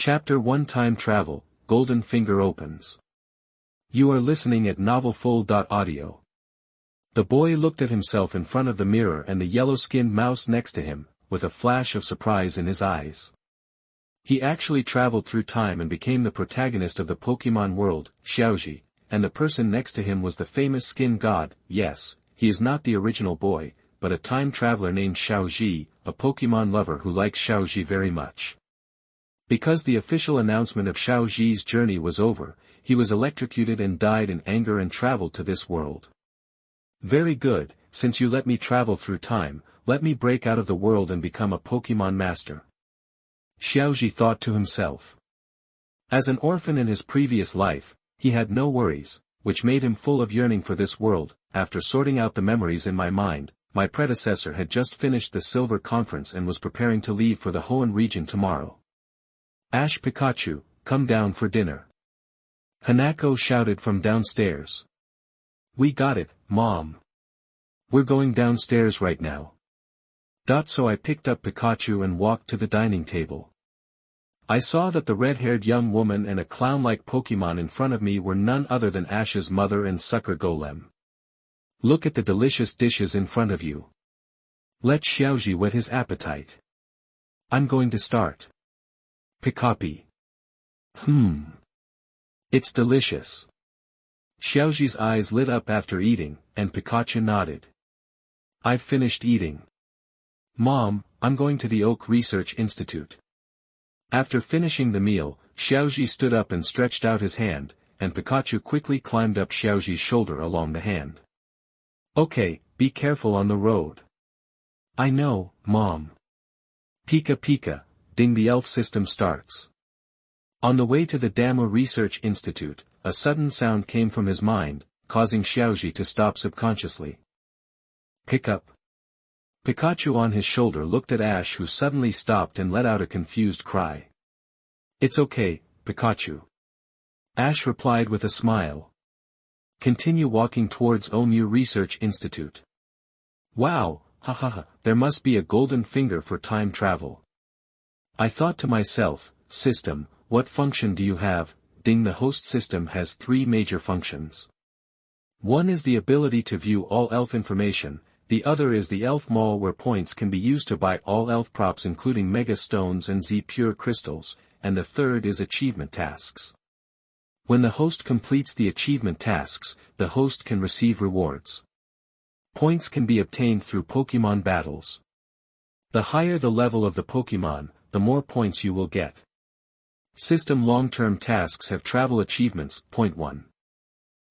Chapter 1 Time Travel, Golden Finger opens. You are listening at novelfull.audio. The boy looked at himself in front of the mirror and the yellow-skinned mouse next to him, with a flash of surprise in his eyes. He actually traveled through time and became the protagonist of the Pokémon world, Xiaoyao, and the person next to him was the famous skin god. Yes, he is not the original boy, but a time traveler named Xiaoyao, a Pokémon lover who likes Xiaoyao very much. Because the official announcement of Xiaoyao's journey was over, he was electrocuted and died in anger and traveled to this world. Very good, since you let me travel through time, let me break out of the world and become a Pokémon master. Xiaoyao thought to himself. As an orphan in his previous life, he had no worries, which made him full of yearning for this world. After sorting out the memories in my mind, my predecessor had just finished the Silver Conference and was preparing to leave for the Hoenn region tomorrow. Ash Pikachu, come down for dinner. Hanako shouted from downstairs. We got it, Mom. We're going downstairs right now. So I picked up Pikachu and walked to the dining table. I saw that the red-haired young woman and a clown-like Pokémon in front of me were none other than Ash's mother and sucker golem. Look at the delicious dishes in front of you. Let Xiaoyao whet his appetite. I'm going to start. Pikapi. It's delicious. Xiaoyao's eyes lit up after eating, and Pikachu nodded. I've finished eating. Mom, I'm going to the Oak Research Institute. After finishing the meal, Xiaoyao stood up and stretched out his hand, and Pikachu quickly climbed up Xiaoyao's shoulder along the hand. Okay, be careful on the road. I know, Mom. Pika Pika, ding, the elf system starts. On the way to the Dama Research Institute, a sudden sound came from his mind, causing Xiaoyao to stop subconsciously. Pick up. Pikachu on his shoulder looked at Ash, who suddenly stopped and let out a confused cry. It's okay, Pikachu. Ash replied with a smile. Continue walking towards Omu Research Institute. Wow, hahaha, there must be a golden finger for time travel. I thought to myself, system, what function do you have? Ding, the host system has three major functions. One is the ability to view all elf information, the other is the elf mall where points can be used to buy all elf props including mega stones and Z pure crystals, and the third is achievement tasks. When the host completes the achievement tasks, the host can receive rewards. Points can be obtained through Pokémon battles. The higher the level of the Pokémon, the more points you will get. System long-term tasks have travel achievements. Point 1.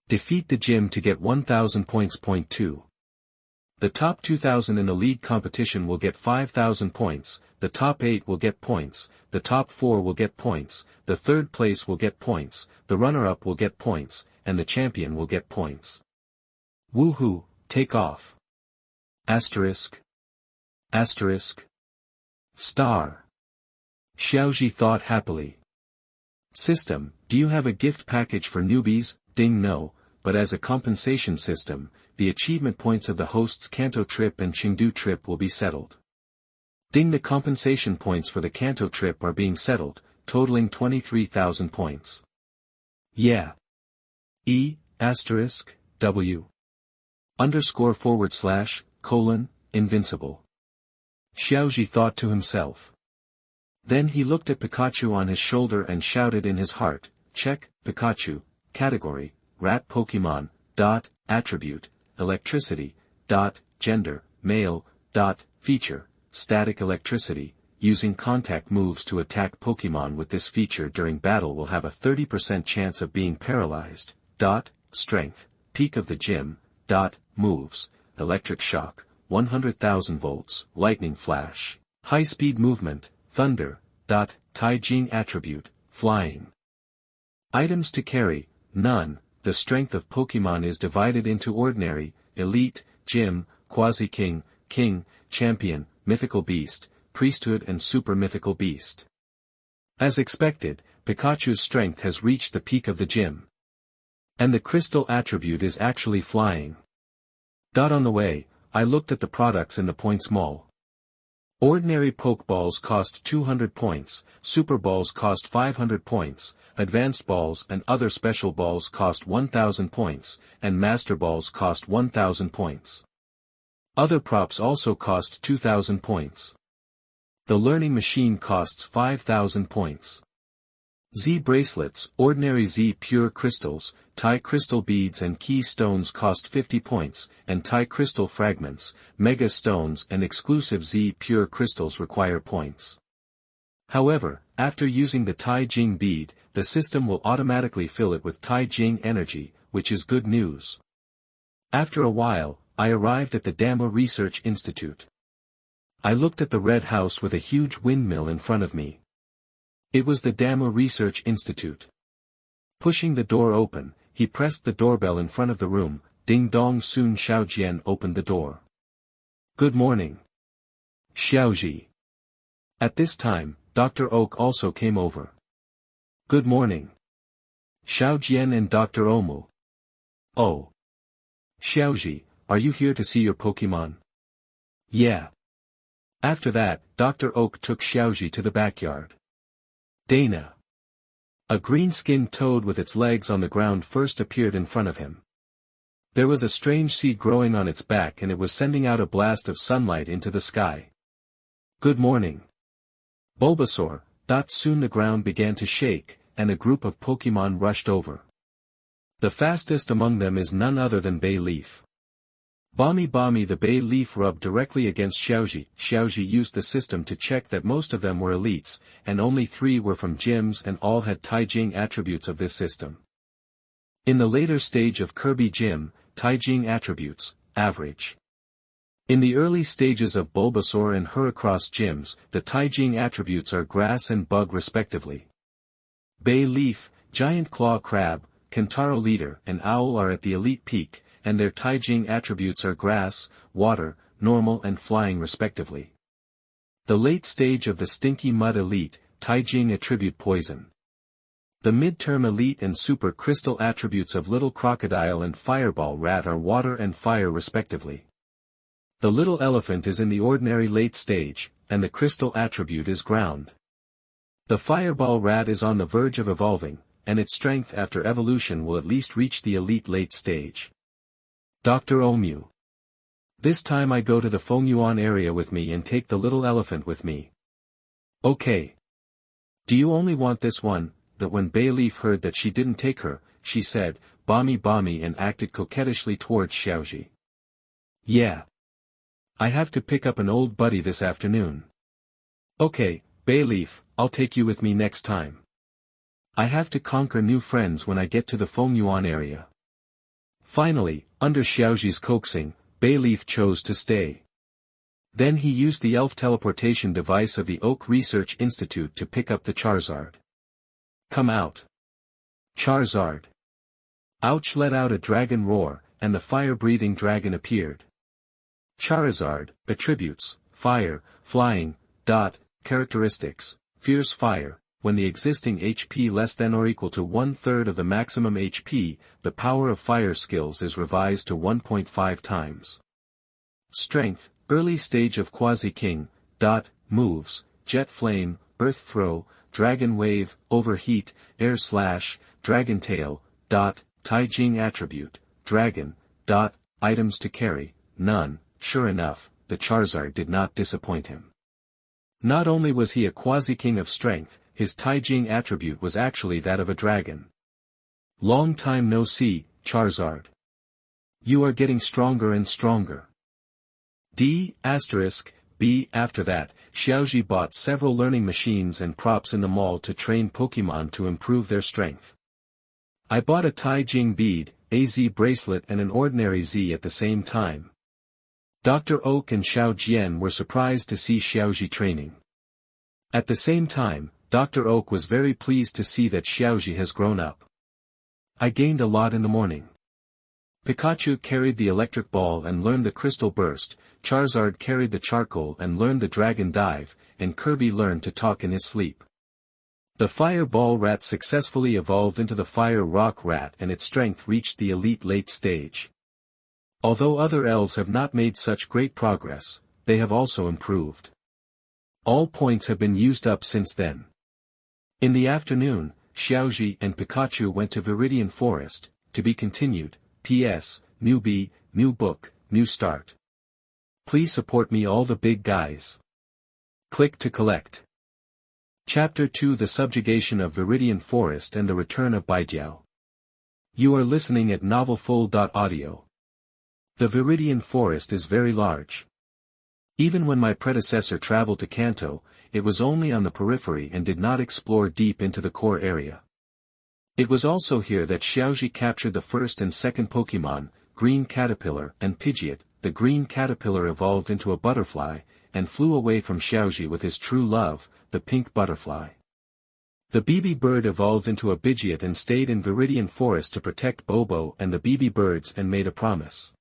Defeat the gym to get 1000 points. Point 2. The top 2000 in the league competition will get 5000 points, the top 8 will get points, the top 4 will get points, the third place will get points, the runner-up will get points, and the champion will get points. Woohoo, take off. Asterisk. Asterisk. Star. Xiaoyao thought happily. System, do you have a gift package for newbies? Ding, no, but as a compensation system, the achievement points of the host's Kanto trip and Chengdu trip will be settled. Ding, the compensation points for the Kanto trip are being settled, totaling 23,000 points. Yeah. E, asterisk, W. Underscore / invincible. Xiaoyao thought to himself. Then he looked at Pikachu on his shoulder and shouted in his heart, check, Pikachu, category, rat Pokémon, attribute, electricity, gender, male, feature, static electricity, using contact moves to attack Pokémon with this feature during battle will have a 30% chance of being paralyzed, strength, peak of the gym, moves, electric shock, 100,000 volts, lightning flash, high-speed movement, thunder, Taijing attribute, flying. Items to carry, none. The strength of Pokémon is divided into ordinary, elite, gym, quasi-king, king, champion, mythical beast, priesthood and super mythical beast. As expected, Pikachu's strength has reached the peak of the gym. And the crystal attribute is actually flying. On the way, I looked at the products in the Points Mall. Ordinary Pokeballs cost 200 points, Super Balls cost 500 points, Advanced Balls and other special balls cost 1000 points, and Master Balls cost 1000 points. Other props also cost 2000 points. The learning machine costs 5000 points. Z bracelets, ordinary Z pure crystals, Tai crystal beads and key stones cost 50 points, and Tai crystal fragments, mega stones and exclusive Z pure crystals require points. However, after using the Tai Jing bead, the system will automatically fill it with Tai Jing energy, which is good news. After a while, I arrived at the Dama Research Institute. I looked at the red house with a huge windmill in front of me. It was the Dama Research Institute. Pushing the door open, he pressed the doorbell in front of the room. Ding dong. Soon Xiaojian opened the door. Good morning, Xiaoji. At this time, Dr. Oak also came over. Good morning, Xiaojian and Dr. Omu. Oh. Xiaoji, are you here to see your Pokémon? Yeah. After that, Dr. Oak took Xiaoji to the backyard. Dana. A green-skinned toad with its legs on the ground first appeared in front of him. There was a strange seed growing on its back and it was sending out a blast of sunlight into the sky. Good morning, Bulbasaur. Soon the ground began to shake, and a group of Pokémon rushed over. The fastest among them is none other than Bay Leaf. Bami the Bay Leaf rubbed directly against Xiaoji. Xiaoji used the system to check that most of them were elites, and only 3 were from gyms and all had Taijing attributes of this system. In the later stage of Kirby Gym, Taijing attributes, average. In the early stages of Bulbasaur and Heracross gyms, the Taijing attributes are grass and bug respectively. Bay Leaf, Giant Claw Crab, Kentaro Leader and Owl are at the elite peak, and their Taijing attributes are grass, water, normal and flying respectively. The late stage of the Stinky Mud Elite, Taijing attribute poison. The midterm elite and super crystal attributes of Little Crocodile and Fireball Rat are water and fire respectively. The Little Elephant is in the ordinary late stage, and the crystal attribute is ground. The Fireball Rat is on the verge of evolving, and its strength after evolution will at least reach the elite late stage. Dr. Omu. This time I go to the Fengyuan area with me and take the Little Elephant with me. Okay. Do you only want this one? That when Bayleaf heard that she didn't take her, she said, Bami and acted coquettishly towards Xiaoji. Yeah. I have to pick up an old buddy this afternoon. Okay, Bayleaf, I'll take you with me next time. I have to conquer new friends when I get to the Fengyuan area. Finally, under Xiaoji's coaxing, Bayleaf chose to stay. Then he used the elf teleportation device of the Oak Research Institute to pick up the Charizard. Come out, Charizard. Ouch! Let out a dragon roar, and the fire-breathing dragon appeared. Charizard, attributes, fire, flying, characteristics, fierce fire. When the existing HP less than or equal to 1/3 of the maximum HP, the power of fire skills is revised to 1.5 times. Strength, early stage of Quasi-King, moves, Jet Flame, Earth Throw, Dragon Wave, Overheat, Air Slash, Dragon Tail, Taijing attribute, Dragon, items to carry, none. Sure enough, the Charizard did not disappoint him. Not only was he a Quasi-King of strength, his Taijing attribute was actually that of a dragon. Long time no see, Charizard. You are getting stronger and stronger. B. After that, Xiaoji bought several learning machines and props in the mall to train Pokémon to improve their strength. I bought a Taijing bead, a Z bracelet and an ordinary Z at the same time. Dr. Oak and Xiao Jian were surprised to see Xiaoji training. At the same time, Dr. Oak was very pleased to see that Xiaoji has grown up. I gained a lot in the morning. Pikachu carried the electric ball and learned the crystal burst, Charizard carried the charcoal and learned the dragon dive, and Kirby learned to talk in his sleep. The fireball rat successfully evolved into the fire rock rat and its strength reached the elite late stage. Although other elves have not made such great progress, they have also improved. All points have been used up since then. In the afternoon, Xiaoji and Pikachu went to Viridian Forest, to be continued. P.S. Newbie, new book, new start. Please support me all the big guys. Click to collect. Chapter 2: The Subjugation of Viridian Forest and the Return of Bi Diao. You are listening at novelfull.audio. The Viridian Forest is very large. Even when my predecessor traveled to Kanto, it was only on the periphery and did not explore deep into the core area. It was also here that Xiaoji captured the first and second Pokémon, Green Caterpillar and Pidgeot. The green caterpillar evolved into a butterfly, and flew away from Xiaoji with his true love, the pink butterfly. The BB bird evolved into a Pidgeot and stayed in Viridian Forest to protect Bobo and the BB birds and made a promise.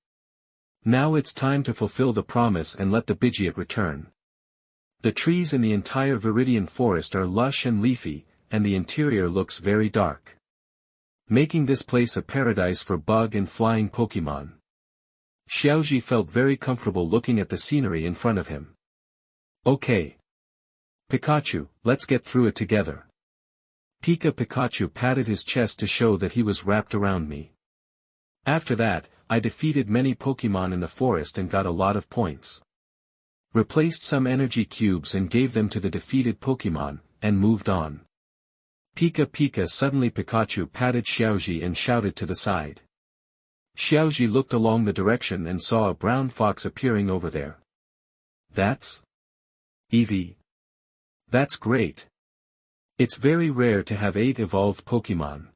Now it's time to fulfill the promise and let the Pidgeot return. The trees in the entire Viridian Forest are lush and leafy, and the interior looks very dark, making this place a paradise for bug and flying Pokémon. Xiaoji felt very comfortable looking at the scenery in front of him. Okay. Pikachu, let's get through it together. Pikachu patted his chest to show that he was wrapped around me. After that, I defeated many Pokémon in the forest and got a lot of points. Replaced some energy cubes and gave them to the defeated Pokémon, and moved on. Suddenly Pikachu patted Xiaoji and shouted to the side. Xiaoji looked along the direction and saw a brown fox appearing over there. That's Eevee. That's great. It's very rare to have 8 evolved Pokémon.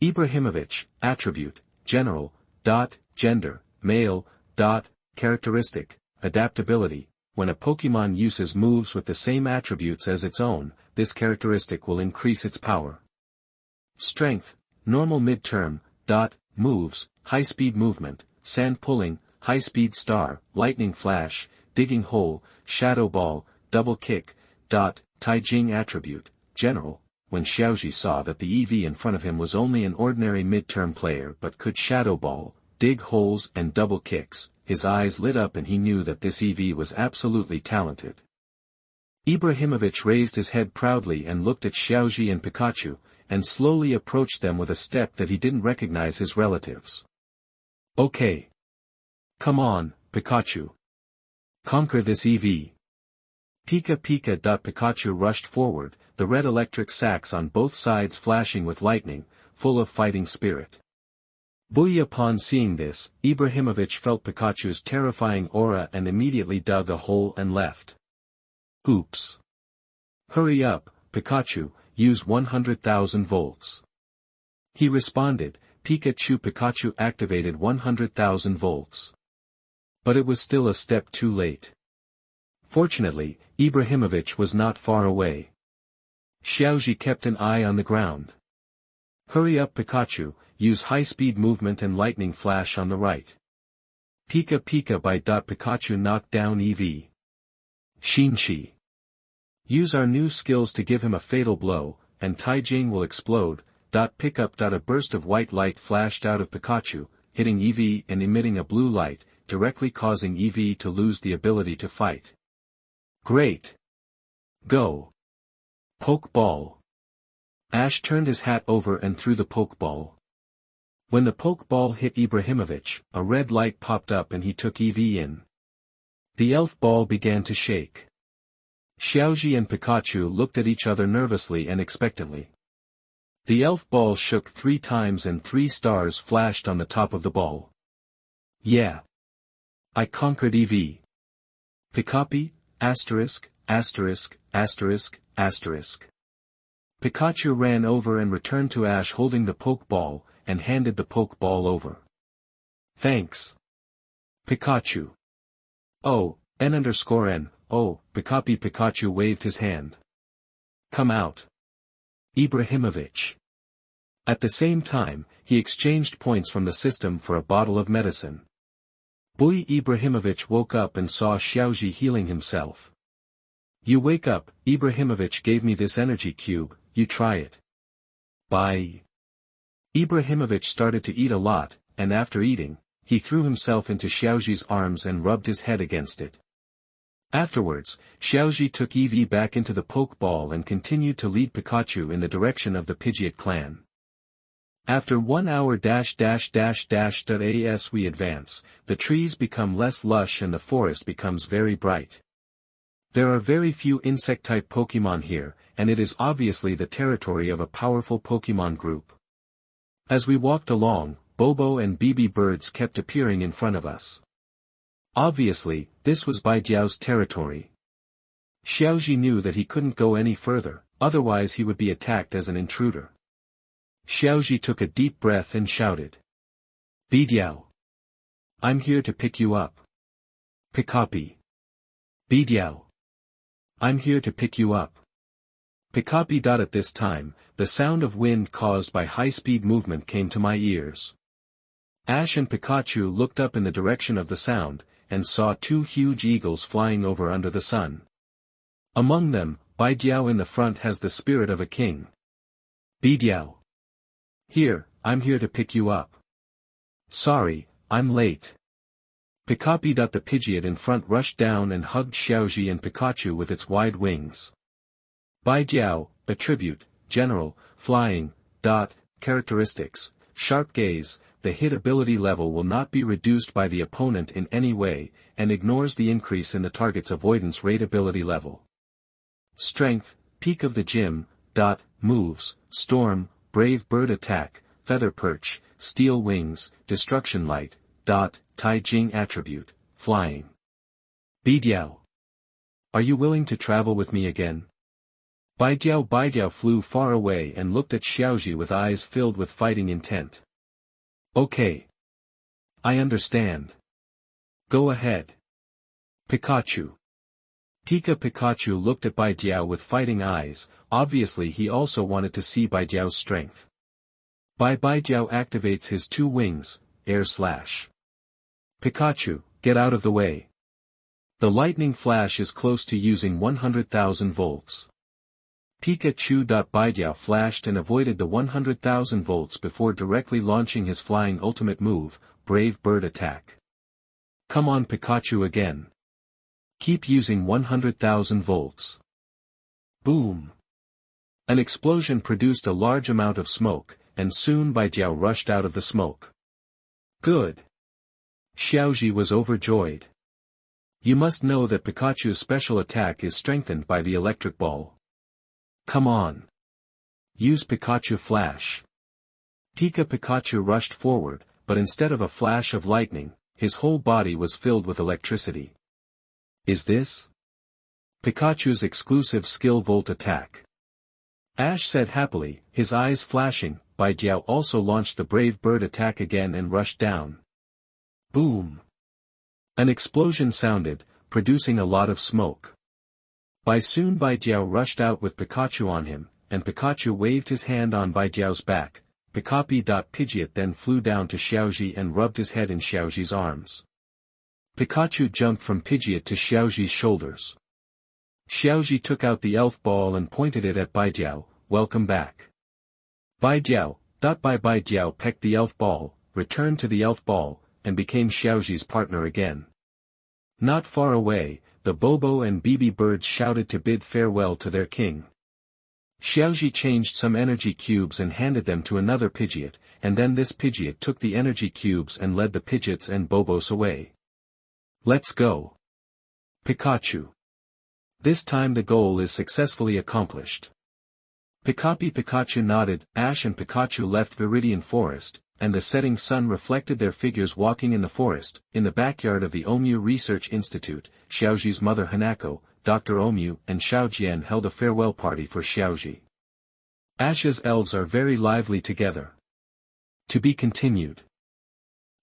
Ibrahimovic, attribute, general, gender, male, characteristic, adaptability. When a Pokémon uses moves with the same attributes as its own, this characteristic will increase its power. Strength, normal midterm, moves, high-speed movement, sand pulling, high-speed star, lightning flash, digging hole, shadow ball, double kick, Taijing attribute, general. When Xiaoji saw that the Eevee in front of him was only an ordinary midterm player but could shadow ball, dig holes and double kicks, his eyes lit up and he knew that this Eevee was absolutely talented. Ibrahimovic raised his head proudly and looked at Xiaoji and Pikachu, and slowly approached them with a step that he didn't recognize his relatives. Okay. Come on, Pikachu. Conquer this Eevee. Pikachu rushed forward, the red electric sacks on both sides flashing with lightning, full of fighting spirit. Upon seeing this, Ibrahimovic felt Pikachu's terrifying aura and immediately dug a hole and left. Oops. Hurry up, Pikachu, use 100,000 volts. He responded. Pikachu activated 100,000 volts. But it was still a step too late. Fortunately, Ibrahimovic was not far away. Xiaoji kept an eye on the ground. Hurry up Pikachu, use high-speed movement and lightning flash on the right. Pikachu knocked down Eevee. Shinchi. Use our new skills to give him a fatal blow, and Taijing will explode. A burst of white light flashed out of Pikachu, hitting Eevee and emitting a blue light, directly causing Eevee to lose the ability to fight. Great. Go. Pokeball. Ash turned his hat over and threw the Pokeball. When the Pokeball hit Ibrahimovic, a red light popped up and he took Eevee in. The elf ball began to shake. Xiaoji and Pikachu looked at each other nervously and expectantly. The elf ball shook 3 times and 3 stars flashed on the top of the ball. Yeah. I conquered Eevee. Pikachu, asterisk. Pikachu ran over and returned to Ash holding the Pokeball, and handed the Pokeball over. Thanks. Pikachu. Oh, N_N, oh, Pikachu waved his hand. Come out. Ibrahimovic. At the same time, he exchanged points from the system for a bottle of medicine. Ibrahimovic woke up and saw Xiaoji healing himself. You wake up, Ibrahimovic gave me this energy cube, you try it. Bye. Ibrahimovic started to eat a lot, and after eating, he threw himself into Xiaoji's arms and rubbed his head against it. Afterwards, Xiaoji took Eevee back into the Pokeball and continued to lead Pikachu in the direction of the Pidgeot clan. After 1 hour as we advance, the trees become less lush and the forest becomes very bright. There are very few insect-type Pokémon here, and it is obviously the territory of a powerful Pokémon group. As we walked along, Bobo and Bibi birds kept appearing in front of us. Obviously, this was Bi Diao's territory. Xiaoji knew that he couldn't go any further, otherwise he would be attacked as an intruder. Xiaoji took a deep breath and shouted. Bi Diao. I'm here to pick you up. Pikapi. Bi Diao. I'm here to pick you up. Pikapi. At this time, the sound of wind caused by high-speed movement came to my ears. Ash and Pikachu looked up in the direction of the sound, and saw 2 huge eagles flying over under the sun. Among them, Bi Diao in the front has the spirit of a king. Bi Diao. Here, I'm here to pick you up. Sorry, I'm late. Pikapi. The Pidgeot in front rushed down and hugged Xiaoji and Pikachu with its wide wings. Bi Diao, attribute, general, flying, characteristics, sharp gaze, the hit ability level will not be reduced by the opponent in any way, and ignores the increase in the target's avoidance rate ability level. Strength, peak of the gym, moves, storm, brave bird attack, feather perch, steel wings, destruction light, Tai Jing attribute, flying. Bi Diao. Are you willing to travel with me again? Bi Diao flew far away and looked at Xiaoji with eyes filled with fighting intent. Okay. I understand. Go ahead. Pikachu. Pikachu looked at Bi Diao with fighting eyes, obviously he also wanted to see Bi Diao's strength. Bi Diao activates his 2 wings, air slash. Pikachu, get out of the way. The lightning flash is close to using 100,000 volts. Pikachu. Bi Diao flashed and avoided the 100,000 volts before directly launching his flying ultimate move, Brave Bird Attack. Come on Pikachu again. Keep using 100,000 volts. Boom. An explosion produced a large amount of smoke, and soon Bi Diao rushed out of the smoke. Good. Xiaoji was overjoyed. You must know that Pikachu's special attack is strengthened by the electric ball. Come on. Use Pikachu Flash. Pikachu rushed forward, but instead of a flash of lightning, his whole body was filled with electricity. Is this Pikachu's exclusive skill Volt Attack? Ash said happily, his eyes flashing. Bi Diao also launched the Brave Bird Attack again and rushed down. Boom. An explosion sounded, producing a lot of smoke. Soon Bi Diao rushed out with Pikachu on him, and Pikachu waved his hand on Bi Diao's back. Pikapi. Pidgeot then flew down to Xiaoji and rubbed his head in Xiaoji's arms. Pikachu jumped from Pidgeot to Xiaoji's shoulders. Xiaoji took out the elf ball and pointed it at Bi Diao. Welcome back. Bi Diao. Bi Diao pecked the elf ball, returned to the elf ball, and became Xiaoji's partner again. Not far away, the Bobo and Bibi birds shouted to bid farewell to their king. Xiaoji changed some energy cubes and handed them to another Pidgeot, and then this Pidgeot took the energy cubes and led the Pidgeots and Bobos away. Let's go. Pikachu. This time the goal is successfully accomplished. Pikachu nodded. Ash and Pikachu left Viridian Forest, and the setting sun reflected their figures walking in the forest. In the backyard of the Omu Research Institute, Xiaoji's mother Hanako, Dr. Omu and Xiaojian held a farewell party for Xiaoji. Ash's elves are very lively together. To be continued.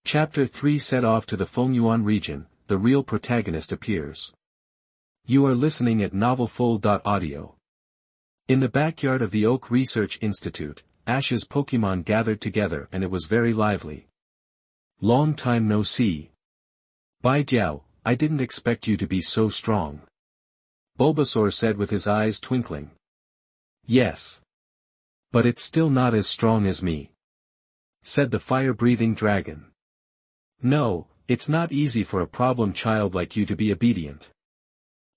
Chapter 3 set off to the Fengyuan region, the real protagonist appears. You are listening at novelfull.audio. In the backyard of the Oak Research Institute, Ash's Pokémon gathered together and it was very lively. Long time no see. Bi Diao, I didn't expect you to be so strong. Bulbasaur said with his eyes twinkling. Yes. But it's still not as strong as me. Said the fire-breathing dragon. No, it's not easy for a problem child like you to be obedient.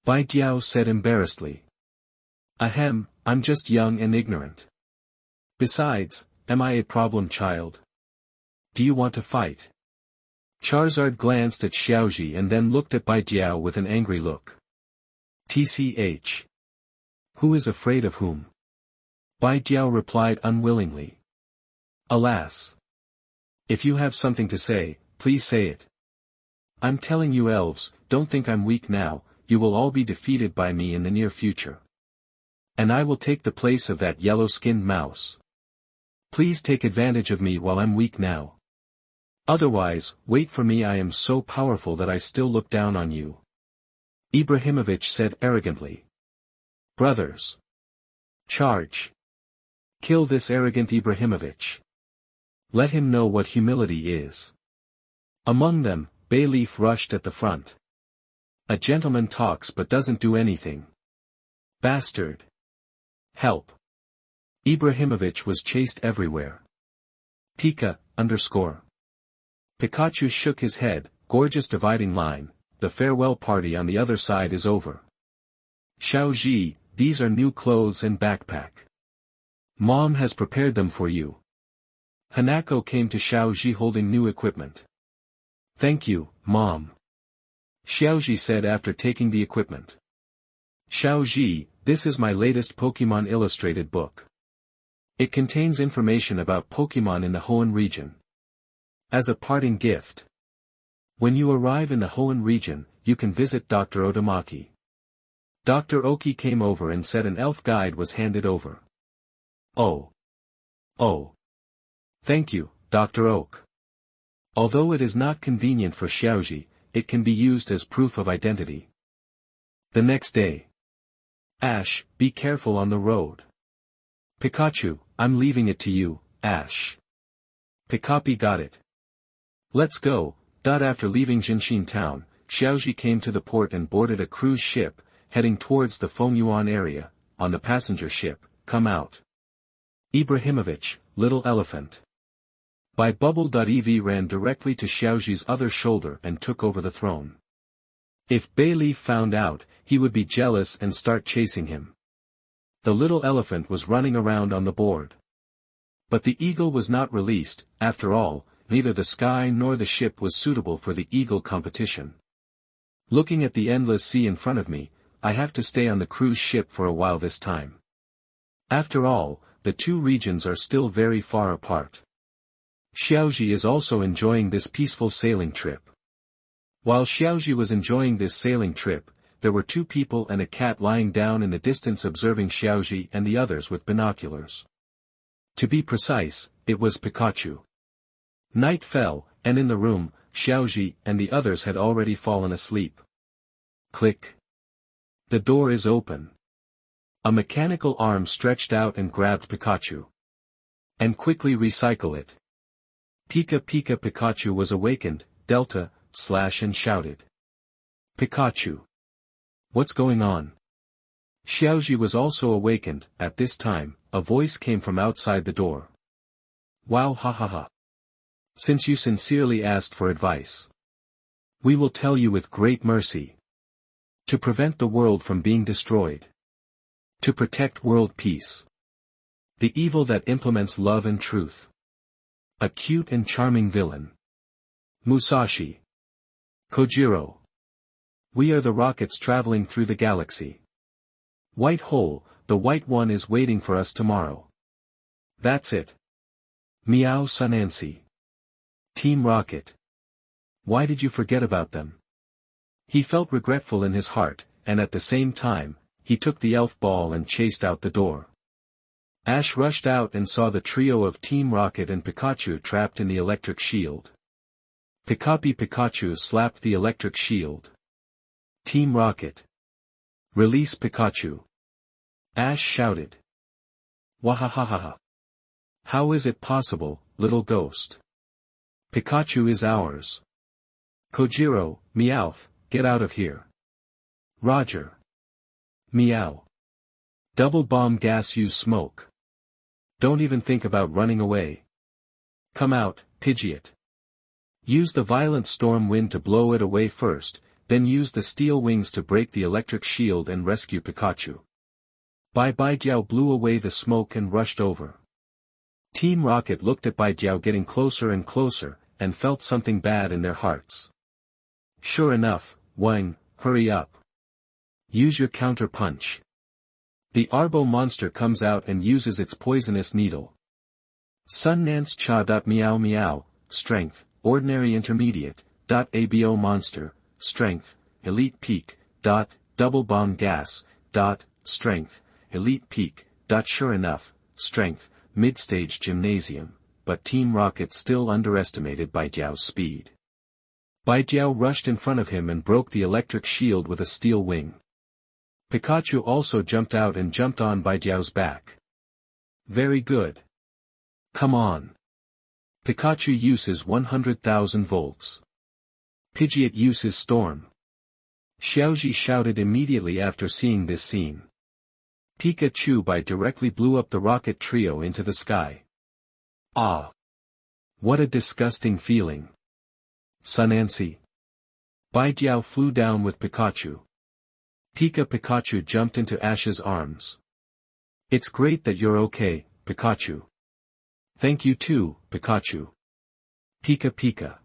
Bi Diao said embarrassedly. Ahem, I'm just young and ignorant. Besides, am I a problem child? Do you want to fight? Charizard glanced at Xiaoji and then looked at Bi Diao with an angry look. TCH. Who is afraid of whom? Bi Diao replied unwillingly. Alas. If you have something to say, please say it. I'm telling you elves, don't think I'm weak now, you will all be defeated by me in the near future. And I will take the place of that yellow-skinned mouse. Please take advantage of me while I'm weak now. Otherwise, wait for me, I am so powerful that I still look down on you. Ibrahimovic said arrogantly. Brothers. Charge. Kill this arrogant Ibrahimovic. Let him know what humility is. Among them, Bayleaf rushed at the front. A gentleman talks but doesn't do anything. Bastard. Help. Ibrahimovic was chased everywhere. Pika, _ Pikachu shook his head, gorgeous dividing line, the farewell party on the other side is over. Xiaoji, these are new clothes and backpack. Mom has prepared them for you. Hanako came to Xiaoji holding new equipment. Thank you, Mom. Xiaoji said after taking the equipment. Xiaoji, this is my latest Pokémon illustrated book. It contains information about Pokémon in the Hoenn region. As a parting gift. When you arrive in the Hoenn region, you can visit Dr. Otomaki. Dr. Oki came over and said an elf guide was handed over. Oh. Oh. Thank you, Dr. Oak. Although it is not convenient for Xiaoji, it can be used as proof of identity. The next day. Ash, be careful on the road. Pikachu, I'm leaving it to you, Ash. Pikapi got it. Let's go. After leaving Jinshin town, Xiaoji came to the port and boarded a cruise ship, heading towards the Fengyuan area. On the passenger ship, come out. Ibrahimovic, little elephant. By Bubble.ev ran directly to Xiaoji's other shoulder and took over the throne. If Bayleaf found out, he would be jealous and start chasing him. The little elephant was running around on the board. But the eagle was not released, after all, neither the sky nor the ship was suitable for the eagle competition. Looking at the endless sea in front of me, I have to stay on the cruise ship for a while this time. After all, the two regions are still very far apart. Xiaoji is also enjoying this peaceful sailing trip. While Xiaoji was enjoying this sailing trip, there were two people and a cat lying down in the distance observing Xiaoji and the others with binoculars. To be precise, it was Pikachu. Night fell, and in the room, Xiaoji and the others had already fallen asleep. Click. The door is open. A mechanical arm stretched out and grabbed Pikachu. And quickly recycle it. Pika Pika Pikachu was awakened, Delta, / and shouted. Pikachu. What's going on? Xiaoji was also awakened. At this time, a voice came from outside the door. Wow, ha ha ha. Since you sincerely asked for advice, we will tell you with great mercy. To prevent the world from being destroyed. To protect world peace. The evil that implements love and truth. A cute and charming villain. Musashi. Kojiro. We are the rockets traveling through the galaxy. White hole, the white one is waiting for us tomorrow. That's it. Meow Sunancy. Team Rocket. Why did you forget about them? He felt regretful in his heart, and at the same time, he took the elf ball and chased out the door. Ash rushed out and saw the trio of Team Rocket and Pikachu trapped in the electric shield. Pikapi Pikachu slapped the electric shield. Team Rocket. Release Pikachu. Ash shouted. Wahahaha. How is it possible, little ghost? Pikachu is ours. Kojiro, Meowth, get out of here. Roger. Meow. Double bomb gas, use smoke. Don't even think about running away. Come out, Pidgeot. Use the violent storm wind to blow it away first, then use the steel wings to break the electric shield and rescue Pikachu. Bi Diao blew away the smoke and rushed over. Team Rocket looked at Bi Diao getting closer and closer, and felt something bad in their hearts. Sure enough, Hoenn, hurry up. Use your counter punch. The Arbo monster comes out and uses its poisonous needle. Sun Nance Cha. Meow Meow, Strength, Ordinary Intermediate, Abo Monster, Strength, Elite Peak, Double Bomb Gas, Strength, Elite Peak, Sure enough, Strength, Mid-Stage Gymnasium, but Team Rocket still underestimated Bi Diao's speed. Bi Diao rushed in front of him and broke the electric shield with a steel wing. Pikachu also jumped out and jumped on Bi Diao's back. Very good. Come on. Pikachu uses 100,000 volts. Pidgeot uses Storm. Xiaoji shouted immediately after seeing this scene. Pikachu Bi directly blew up the rocket trio into the sky. Ah! What a disgusting feeling. Sunancy. Bi Diao flew down with Pikachu. Pikachu jumped into Ash's arms. It's great that you're okay, Pikachu. Thank you too, Pikachu. Pika.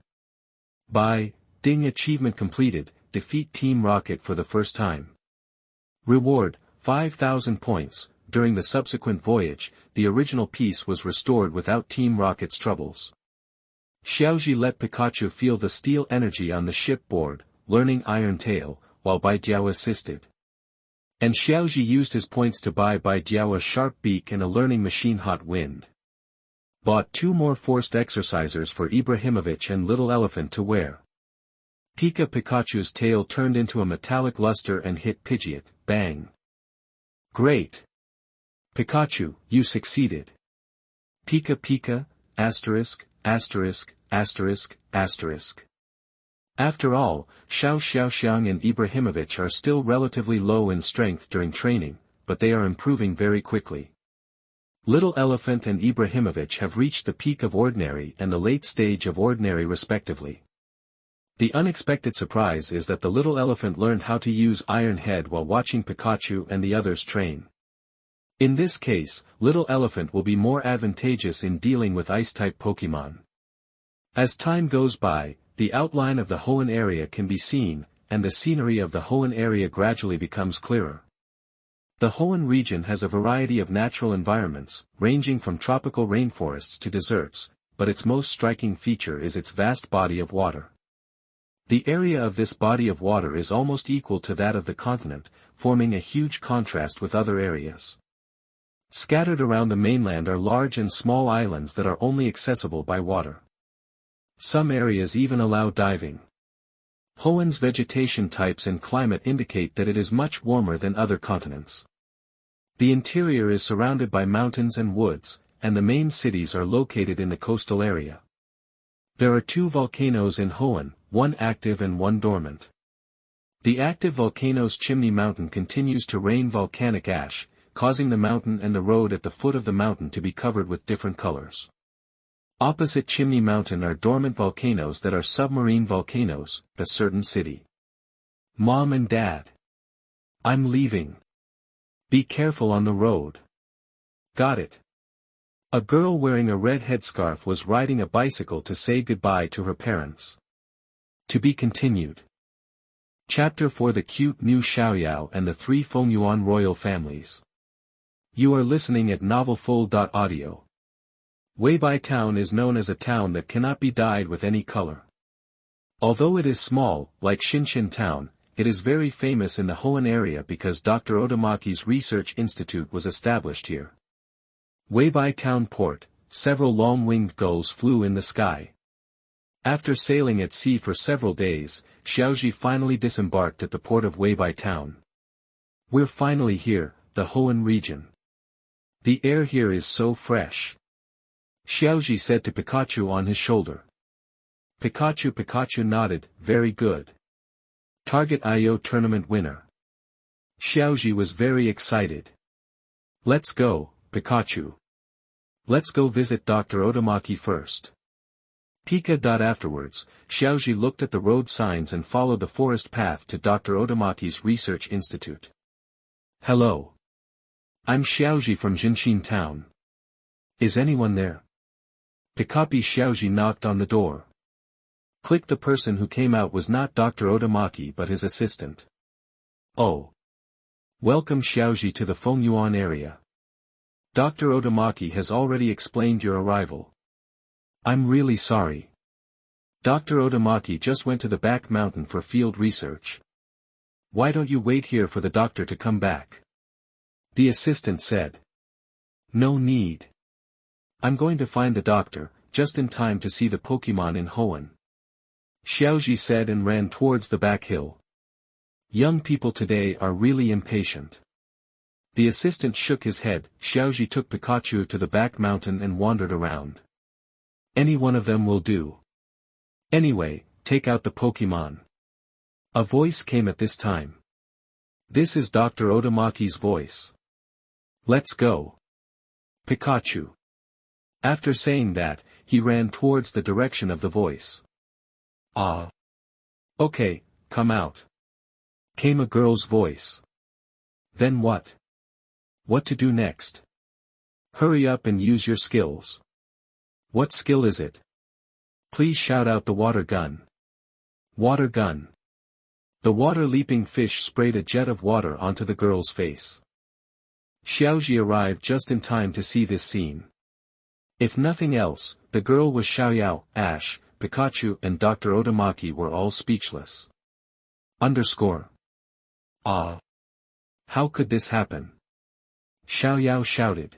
Bi, ding achievement completed, defeat Team Rocket for the first time. Reward, 5,000 points. During the subsequent voyage, the original peace was restored without Team Rocket's troubles. Xiaoji let Pikachu feel the steel energy on the shipboard, learning Iron Tail, while Bi Diao assisted. And Xiaoji used his points to buy Bi Diao a sharp beak and a learning machine Hot Wind. Bought 2 more forced exercisers for Ibrahimovic and Little Elephant to wear. Pikachu's tail turned into a metallic luster and hit Pidgeot, bang. Great! Pikachu, you succeeded. Pika, asterisk. After all, Xiaoxiang and Ibrahimovic are still relatively low in strength during training, but they are improving very quickly. Little Elephant and Ibrahimovic have reached the peak of Ordinary and the late stage of Ordinary respectively. The unexpected surprise is that the Little Elephant learned how to use Iron Head while watching Pikachu and the others train. In this case, Little Elephant will be more advantageous in dealing with Ice-type Pokémon. As time goes by, the outline of the Hoenn area can be seen, and the scenery of the Hoenn area gradually becomes clearer. The Hoenn region has a variety of natural environments, ranging from tropical rainforests to deserts, but its most striking feature is its vast body of water. The area of this body of water is almost equal to that of the continent, forming a huge contrast with other areas. Scattered around the mainland are large and small islands that are only accessible by water. Some areas even allow diving. Hoenn's vegetation types and climate indicate that it is much warmer than other continents. The interior is surrounded by mountains and woods, and the main cities are located in the coastal area. There are 2 volcanoes in Hoenn, one active and one dormant. The active volcano's Chimney Mountain continues to rain volcanic ash, causing the mountain and the road at the foot of the mountain to be covered with different colors. Opposite Chimney Mountain are dormant volcanoes that are submarine volcanoes, a certain city. Mom and Dad. I'm leaving. Be careful on the road. Got it. A girl wearing a red headscarf was riding a bicycle to say goodbye to her parents. To be continued. Chapter 4: The cute new Xiaoyao and the 3 Fengyuan Royal families. You are listening at novelfull.audio. Bi Town is known as a town that cannot be dyed with any color. Although it is small, like Shinshin Town, it is very famous in the Hoenn area because Dr. Otomaki's research institute was established here. Bi Town port, several long-winged gulls flew in the sky. After sailing at sea for several days, Xiaoji finally disembarked at the port of Bi Town. We're finally here, the Hoenn region. The air here is so fresh. Xiaoji said to Pikachu on his shoulder. Pikachu nodded, very good. Target IO tournament winner. Xiaoji was very excited. Let's go, Pikachu. Let's go visit Dr. Otomaki first. Afterwards, Xiaoji looked at the road signs and followed the forest path to Dr. Otomaki's research institute. Hello. I'm Xiaoji from Jinshin town. Is anyone there? Xiaoji knocked on the door. Click. The person who came out was not Dr. Otomaki but his assistant. Oh. Welcome Xiaoji to the Fengyuan area. Dr. Otomaki has already explained your arrival. I'm really sorry. Dr. Otomaki just went to the back mountain for field research. Why don't you wait here for the doctor to come back? The assistant said. No need. I'm going to find the doctor, just in time to see the Pokémon in Hoenn. Xiaoji said and ran towards the back hill. Young people today are really impatient. The assistant shook his head. Xiaoji took Pikachu to the back mountain and wandered around. Any one of them will do. Anyway, take out the Pokémon. A voice came at this time. This is Dr. Otomaki's voice. Let's go. Pikachu. After saying that, he ran towards the direction of the voice. Ah. Okay, come out. Came a girl's voice. Then what? What to do next? Hurry up and use your skills. What skill is it? Please shout out the water gun. Water gun. The water-leaping fish sprayed a jet of water onto the girl's face. Xiaoji arrived just in time to see this scene. If nothing else, the girl was Xiaoyao, Ash, Pikachu and Dr. Otomaki were all speechless. Ah. How could this happen? Xiaoyao shouted.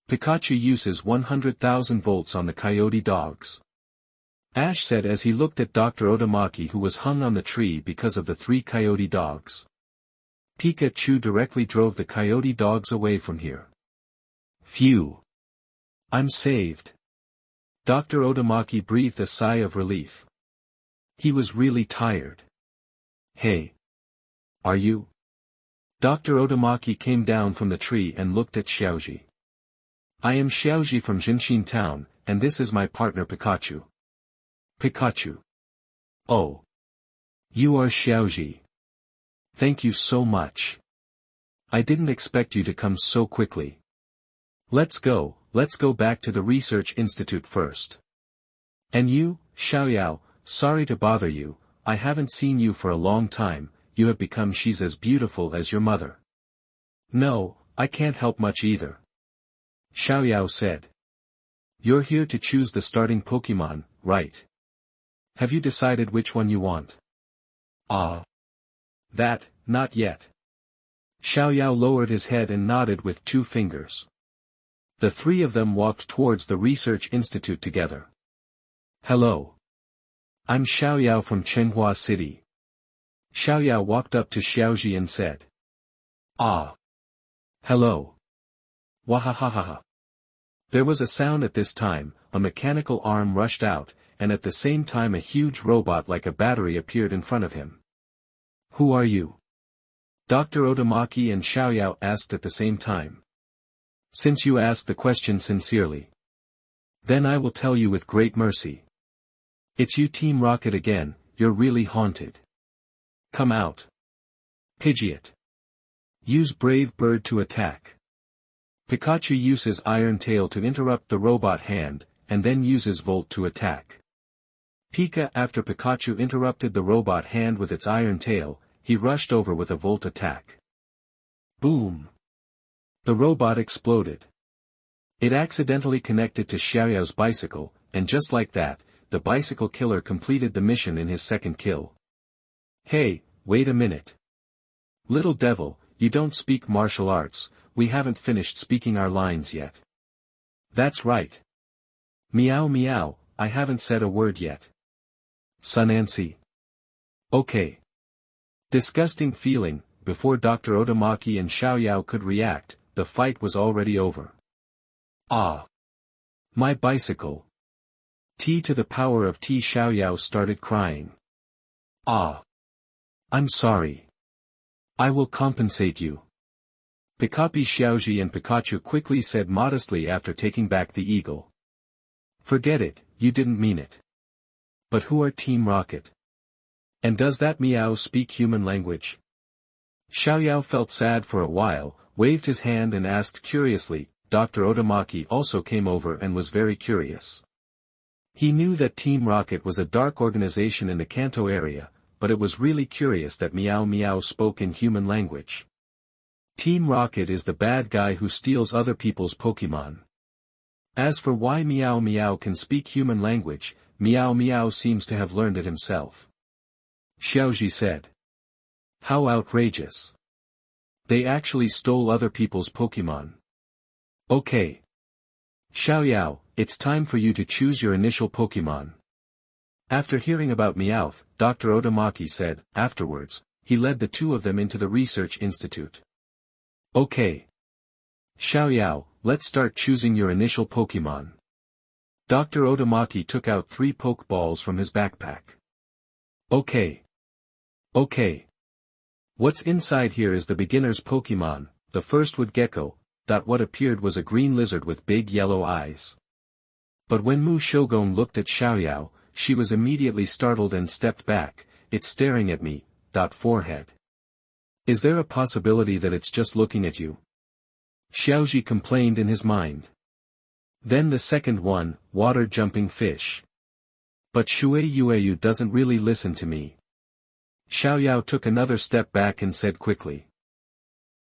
Pikachu uses 100,000 volts on the coyote dogs. Ash said as he looked at Dr. Otomaki who was hung on the tree because of the 3 coyote dogs. Pikachu directly drove the coyote dogs away from here. Phew. I'm saved. Dr. Otomaki breathed a sigh of relief. He was really tired. Hey. Are you? Dr. Otomaki came down from the tree and looked at Xiaoji. I am Xiaoji from Jinshin town, and this is my partner Pikachu. Pikachu. Oh. You are Xiaoji. Thank you so much. I didn't expect you to come so quickly. Let's go back to the research institute first. And you, Xiaoyao, sorry to bother you, I haven't seen you for a long time, you have become she's as beautiful as your mother. No, I can't help much either. Xiaoyao said. You're here to choose the starting Pokémon, right? Have you decided which one you want? Ah. That, not yet. Xiaoyao lowered his head and nodded with 2 fingers. The 3 of them walked towards the research institute together. Hello. I'm Xiaoyao from Chenghua City. Xiaoyao walked up to Xiaoji and said. Ah. Hello. Wahahaha. There was a sound at this time, a mechanical arm rushed out, and at the same time a huge robot like a battery appeared in front of him. Who are you? Dr. Otomaki and Xiaoyao asked at the same time. Since you asked the question sincerely. Then I will tell you with great mercy. It's you Team Rocket again, you're really haunted. Come out. Pidgeot. Use Brave Bird to attack. Pikachu uses Iron Tail to interrupt the robot hand, and then uses Volt to attack. Pika. After Pikachu interrupted the robot hand with its Iron Tail, he rushed over with a Volt attack. Boom! The robot exploded. It accidentally connected to Xiaoyao's bicycle, and just like that, the bicycle killer completed the mission in his second kill. Hey, wait a minute. Little devil, you don't speak martial arts, we haven't finished speaking our lines yet. That's right. Meow meow, I haven't said a word yet. Sunancy. Okay. Disgusting feeling. Before Dr. Otomaki and Xiaoyao could react, the fight was already over. Ah. My bicycle. T to the power of T. Xiaoyao started crying. Ah. I'm sorry. I will compensate you. Pikapi Xiaoji and Pikachu quickly said modestly after taking back the eagle. Forget it, you didn't mean it. But who are Team Rocket? And does that Meow speak human language? Xiaoyao felt sad for a while, waved his hand and asked curiously. Dr. Otomaki also came over and was very curious. He knew that Team Rocket was a dark organization in the Kanto area, but it was really curious that Meow Meow spoke in human language. Team Rocket is the bad guy who steals other people's Pokémon. As for why Meow Meow can speak human language, Meow Meow seems to have learned it himself. Xiaoji said. How outrageous. They actually stole other people's Pokémon. Okay. Xiaoyao, it's time for you to choose your initial Pokémon. After hearing about Meowth, Dr. Otomaki said. Afterwards, he led the two of them into the research institute. Okay. Xiaoyao, let's start choosing your initial Pokémon. Dr. Otomaki took out 3 Pokeballs from his backpack. Okay. Okay. What's inside here is the beginner's Pokémon, the first wood gecko. What appeared was a green lizard with big yellow eyes. But when Mu Shogun looked at Xiaoyao, she was immediately startled and stepped back. It's staring at me. Forehead. Is there a possibility that it's just looking at you? Xiaoji complained in his mind. Then the second one, water-jumping fish. But Shueyu doesn't really listen to me. Xiaoyao took another step back and said quickly.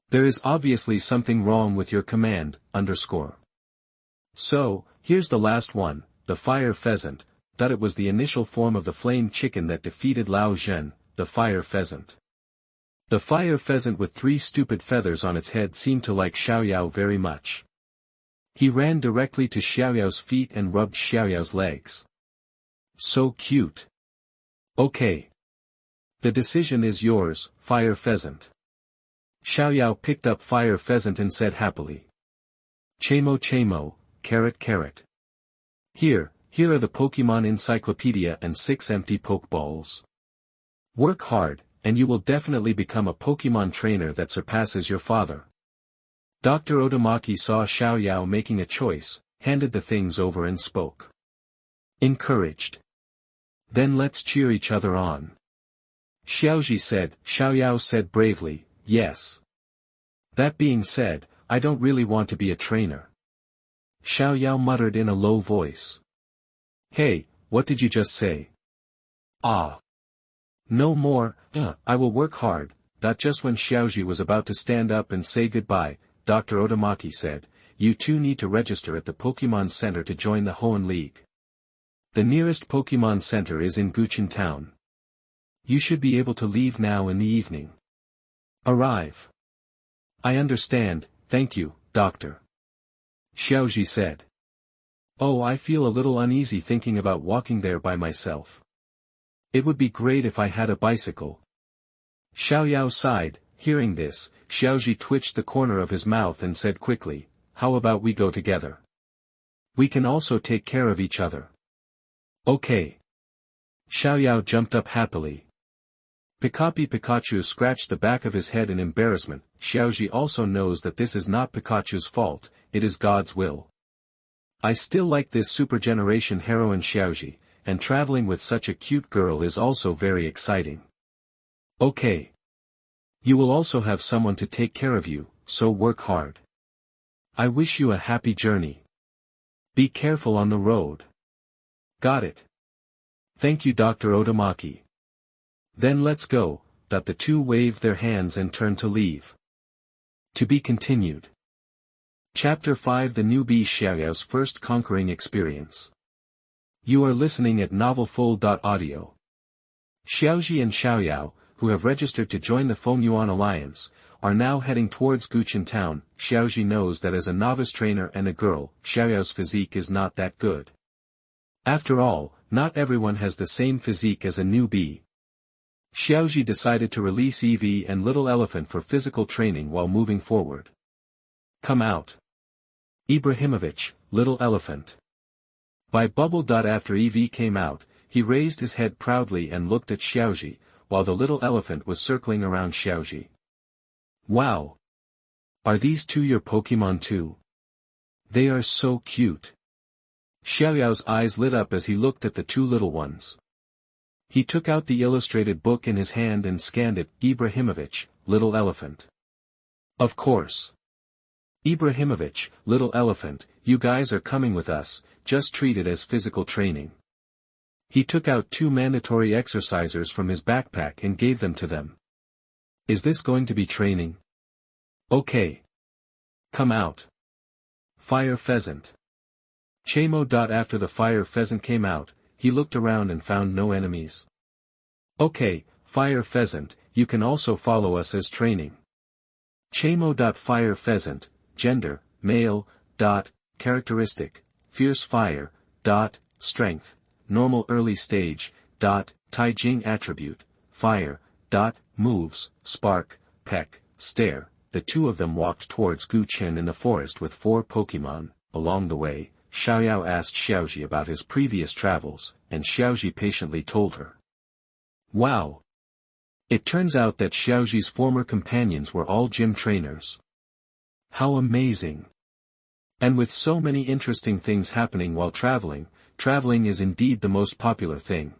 There is obviously something wrong with your command, _. So, here's the last one, the fire pheasant. It was the initial form of the flame chicken that defeated Lao Zhen, the fire pheasant. The fire pheasant with 3 stupid feathers on its head seemed to like Xiaoyao very much. He ran directly to Xiaoyao's feet and rubbed Xiaoyao's legs. So cute. Okay. The decision is yours, fire pheasant. Xiaoyao picked up fire pheasant and said happily. Chamo chamo, carrot carrot. Here are the Pokémon Encyclopedia and 6 empty Pokeballs. Work hard, and you will definitely become a Pokémon trainer that surpasses your father. Dr. Otomaki saw Xiaoyao making a choice, handed the things over and spoke. Encouraged. Then let's cheer each other on. Xiaoyao said bravely, yes. That being said, I don't really want to be a trainer. Xiaoyao muttered in a low voice. Hey, what did you just say? Ah. No more, I will work hard. Just when Xiaoji was about to stand up and say goodbye, Dr. Otomaki said, you two need to register at the Pokémon Center to join the Hoenn League. The nearest Pokémon Center is in Guchen Town. You should be able to leave now in the evening. Arrive. I understand, thank you, Doctor. Xiaoji said. Oh, I feel a little uneasy thinking about walking there by myself. It would be great if I had a bicycle. Xiaoyao sighed. Hearing this, Xiaoji twitched the corner of his mouth and said quickly, how about we go together? We can also take care of each other. Okay. Xiaoyao jumped up happily. Pikachu scratched the back of his head in embarrassment. Xiaoji also knows that this is not Pikachu's fault, it is God's will. I still like this super generation heroine Xiaoji, and traveling with such a cute girl is also very exciting. Okay. You will also have someone to take care of you, so work hard. I wish you a happy journey. Be careful on the road. Got it. Thank you, Dr. Otomaki. Then let's go. The two waved their hands and turned to leave. To be continued. Chapter 5 The Newbie Xiaoyao's First Conquering Experience. You are listening at novelfull.audio. Xiaoji and Xiaoyao, who have registered to join the Fengyuan Alliance, are now heading towards Guchen Town. Xiaoji knows that as a novice trainer and a girl, Xiaoyao's physique is not that good. After all, not everyone has the same physique as a newbie. Xiaoji decided to release Eevee and Little Elephant for physical training while moving forward. Come out. Ibrahimovic, Little Elephant. By bubble. After Eevee came out, he raised his head proudly and looked at Xiaoji, while the little elephant was circling around Xiaoji. Wow! Are these two your Pokémon too? They are so cute. Xiaoyao's eyes lit up as he looked at the two little ones. He took out the illustrated book in his hand and scanned it. Ibrahimovic, Little Elephant. Of course. Ibrahimovic, Little Elephant, you guys are coming with us, just treat it as physical training. He took out 2 mandatory exercisers from his backpack and gave them to them. Is this going to be training? Okay. Come out. Fire Pheasant. Chemo. After the Fire Pheasant came out, he looked around and found no enemies. Okay, Fire Pheasant, you can also follow us as training. Chemo. Fire Pheasant, gender, male, characteristic, fierce fire, strength, normal early stage, Taijing attribute, fire, moves, spark, peck, stare. The two of them walked towards Guchen in the forest with 4 Pokémon. Along the way, Xiaoyao asked Xiaoji about his previous travels, and Xiaoji patiently told her. Wow! It turns out that Xiaoji's former companions were all gym trainers. How amazing! And with so many interesting things happening while traveling is indeed the most popular thing.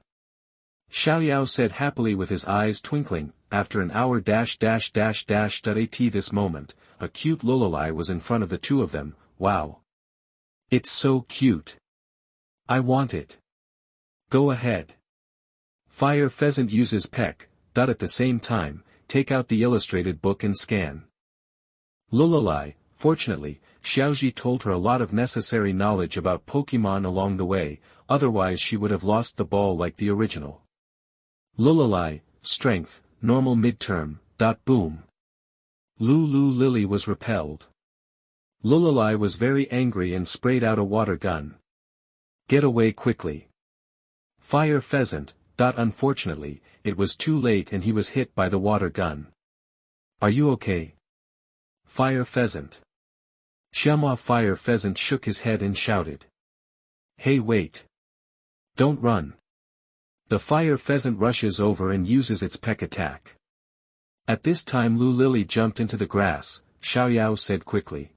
Xiaoyao said happily with his eyes twinkling. After an hour at this moment, a cute lullaby was in front of the two of them. Wow! It's so cute. I want it. Go ahead. Fire Pheasant uses peck. At the same time, take out the illustrated book and scan. Lullaby. Fortunately, Xiaoji told her a lot of necessary knowledge about Pokémon along the way, otherwise she would have lost the ball like the original. Lullaby, strength, normal midterm, boom. Lulu Lily was repelled. Lullaby was very angry and sprayed out a water gun. Get away quickly. Fire Pheasant, unfortunately, it was too late and he was hit by the water gun. Are you okay? Fire Pheasant. Chenghua Fire Pheasant shook his head and shouted. Hey wait. Don't run. The Fire Pheasant rushes over and uses its peck attack. At this time Lu Lily jumped into the grass, Xiaoyao said quickly.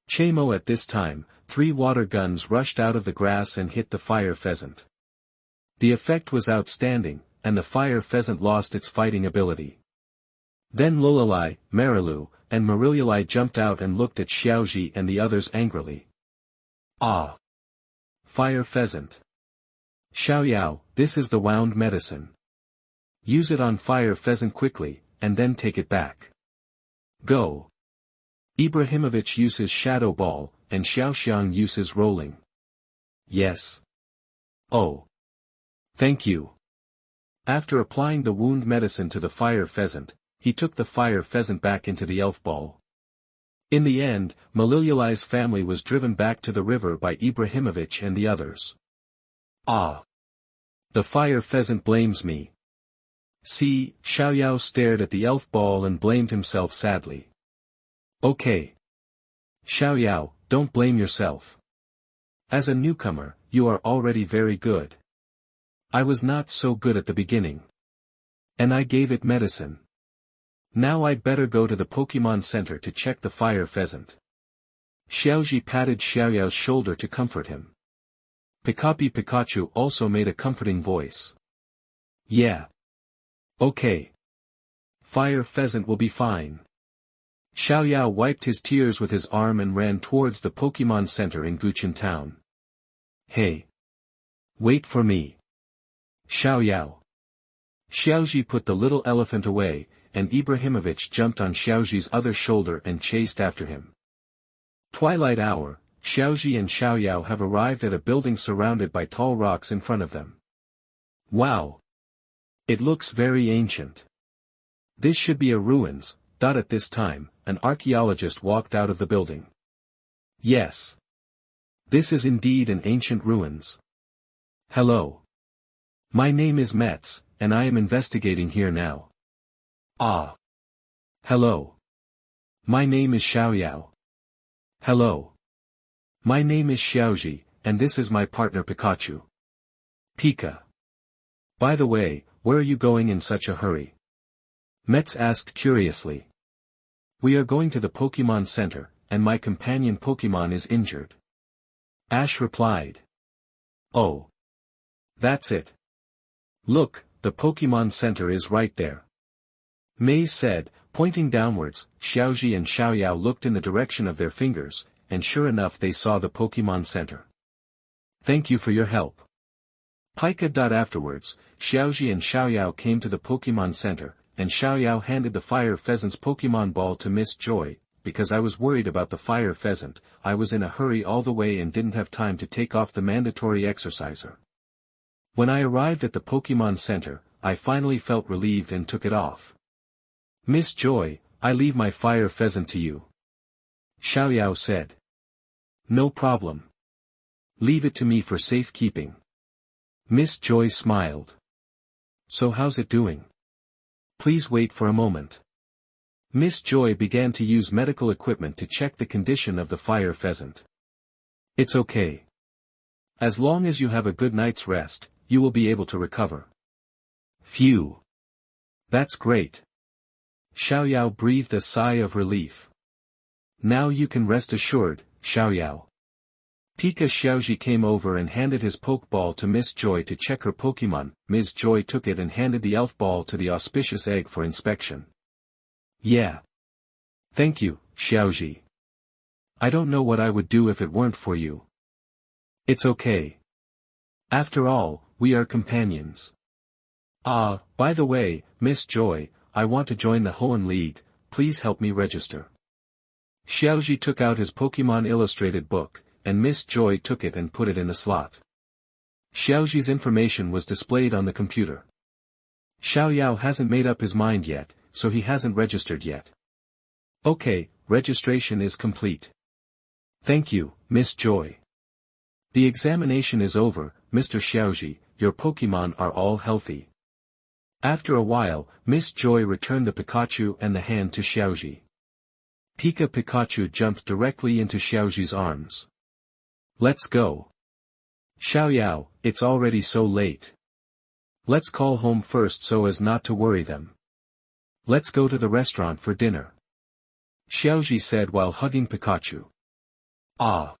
Chemo. At this time, 3 water guns rushed out of the grass and hit the Fire Pheasant. The effect was outstanding, and the Fire Pheasant lost its fighting ability. Then Lullaby, Marilu, and Mariluli jumped out and looked at Xiaoji and the others angrily. Ah! Fire Pheasant. Xiaoyao, this is the wound medicine. Use it on Fire Pheasant quickly, and then take it back. Go. Ibrahimovic uses Shadow Ball, and Xiaoxiang uses Rolling. Yes. Oh. Thank you. After applying the wound medicine to the Fire Pheasant, he took the Fire Pheasant back into the Elf Ball. In the end, Maliluli's family was driven back to the river by Ibrahimovic and the others. Ah! The Fire Pheasant blames me. See, Xiaoyao stared at the Elf Ball and blamed himself sadly. Okay. Xiaoyao, don't blame yourself. As a newcomer, you are already very good. I was not so good at the beginning. And I gave it medicine. Now I'd better go to the Pokémon Center to check the Fire Pheasant. Xiaoji patted Xiaoyao's shoulder to comfort him. Pikachu also made a comforting voice. Yeah. Okay. Fire Pheasant will be fine. Xiaoyao wiped his tears with his arm and ran towards the Pokémon Center in Guchen Town. Hey. Wait for me. Xiaoyao. Xiaoji put the little elephant away, and Ibrahimovic jumped on Xiaoji's other shoulder and chased after him. Twilight hour, Xiaoji and Xiaoyao have arrived at a building surrounded by tall rocks in front of them. Wow! It looks very ancient. This should be a ruins. At this time, an archaeologist walked out of the building. Yes. This is indeed an ancient ruins. Hello. My name is Metz, and I am investigating here now. Ah. Hello. My name is Xiaoyao. Hello. My name is Xiaoji, and this is my partner Pikachu. Pika. By the way, where are you going in such a hurry? Metz asked curiously. We are going to the Pokémon Center, and my companion Pokémon is injured. Ash replied. Oh. That's it. Look, the Pokémon Center is right there. Maze said, pointing downwards. Xiaoji and Xiaoyao looked in the direction of their fingers, and sure enough they saw the Pokémon Center. Thank you for your help. Pika. Afterwards, Xiaoji and Xiaoyao came to the Pokémon Center, and Xiaoyao handed the fire pheasant's Pokémon ball to Miss Joy. Because I was worried about the fire pheasant, I was in a hurry all the way and didn't have time to take off the mandatory exerciser. When I arrived at the Pokémon Center, I finally felt relieved and took it off. Miss Joy, I leave my fire pheasant to you. Xiaoyao said. No problem. Leave it to me for safekeeping. Miss Joy smiled. So how's it doing? Please wait for a moment. Miss Joy began to use medical equipment to check the condition of the fire pheasant. It's okay. As long as you have a good night's rest, you will be able to recover. Phew. That's great. Xiaoyao breathed a sigh of relief. Now you can rest assured, Xiaoyao. Pika. Xiaoji came over and handed his Pokeball to Miss Joy to check her Pokemon. Miss Joy took it and handed the elf ball to the auspicious egg for inspection. Yeah. Thank you, Xiaoji. I don't know what I would do if it weren't for you. It's okay. After all, we are companions. Ah, by the way, Miss Joy, I want to join the Hoenn League, please help me register. Xiaoji took out his Pokemon illustrated book, and Miss Joy took it and put it in the slot. Xiaoji's information was displayed on the computer. Xiaoyao hasn't made up his mind yet, so he hasn't registered yet. Okay, registration is complete. Thank you, Miss Joy. The examination is over, Mr. Xiaoji, your Pokemon are all healthy. After a while, Miss Joy returned the Pikachu and the hand to Xiaoji. Pikachu jumped directly into Xiaoji's arms. Let's go. Xiaoyao, it's already so late. Let's call home first so as not to worry them. Let's go to the restaurant for dinner. Xiaoji said while hugging Pikachu. Ah.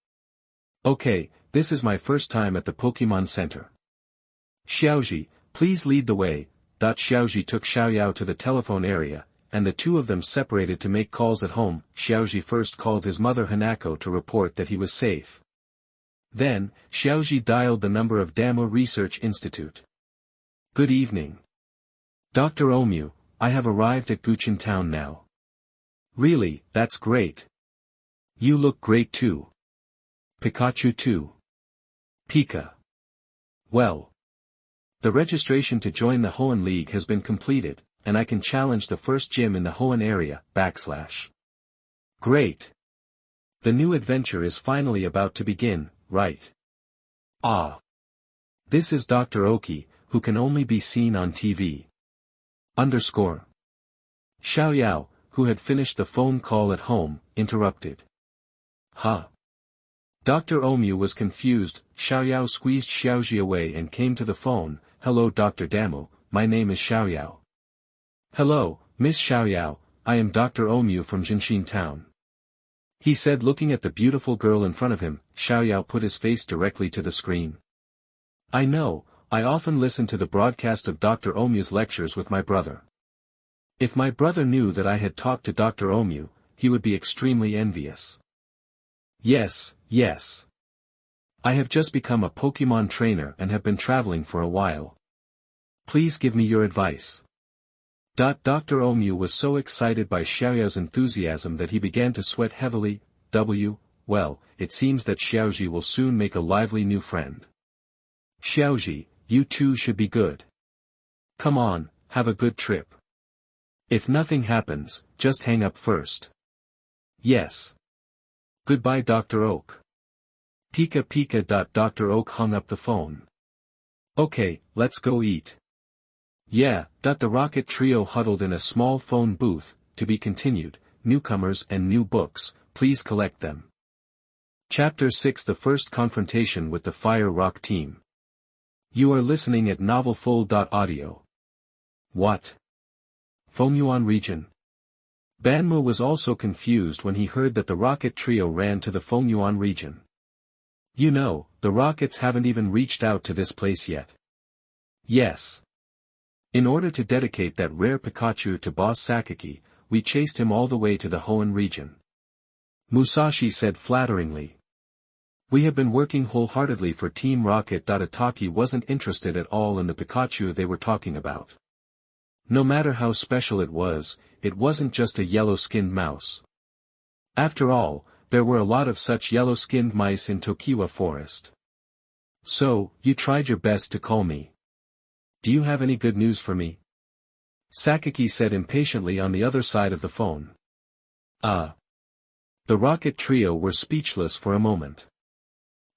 Okay, this is my first time at the Pokémon Center. Xiaoji, please lead the way. Xiaoji took Xiaoyao to the telephone area, and the two of them separated to make calls at home. Xiaoji first called his mother Hanako to report that he was safe. Then, Xiaoji dialed the number of Damo Research Institute. Good evening. Dr. Omu, I have arrived at Guchin Town now. Really, that's great. You look great too. Pikachu too. Pika. Well. The registration to join the Hoenn League has been completed, and I can challenge the first gym in the Hoenn area, /. Great. The new adventure is finally about to begin, right? Ah. This is Dr. Oki, who can only be seen on TV. Xiaoyao, who had finished the phone call at home, interrupted. Huh? Dr. Omu was confused. Xiaoyao squeezed Xiaoji away and came to the phone. Hello Dr. Damo, my name is Xiaoyao. Hello, Miss Xiaoyao, I am Dr. Omu from Jinshin Town. He said looking at the beautiful girl in front of him. Xiaoyao put his face directly to the screen. I know, I often listen to the broadcast of Dr. Omu's lectures with my brother. If my brother knew that I had talked to Dr. Omu, he would be extremely envious. Yes, yes. I have just become a Pokemon trainer and have been traveling for a while. Please give me your advice. Dr. Omu was so excited by Xiaoyao's enthusiasm that he began to sweat heavily. Well, it seems that Xiaoji will soon make a lively new friend. Xiaoji, you two should be good. Come on, have a good trip. If nothing happens, just hang up first. Yes. Goodbye Dr. Oak. Pika. Dr. Oak hung up the phone. Okay, let's go eat. Yeah. The Rocket Trio huddled in a small phone booth, to be continued, newcomers and new books, please collect them. Chapter 6 The First Confrontation with the Fire Rock Team. You are listening at novelfull.audio. What? Fengyuan region. Banmo was also confused when he heard that the Rocket Trio ran to the Fengyuan region. You know, the rockets haven't even reached out to this place yet. Yes. In order to dedicate that rare Pikachu to Boss Sakaki, we chased him all the way to the Hoenn region. Musashi said flatteringly. We have been working wholeheartedly for Team Rocket. Ataki wasn't interested at all in the Pikachu they were talking about. No matter how special it wasn't just a yellow-skinned mouse. After all, there were a lot of such yellow-skinned mice in Chenghua Forest. So, you tried your best to call me. Do you have any good news for me? Sakaki said impatiently on the other side of the phone. The Rocket Trio were speechless for a moment.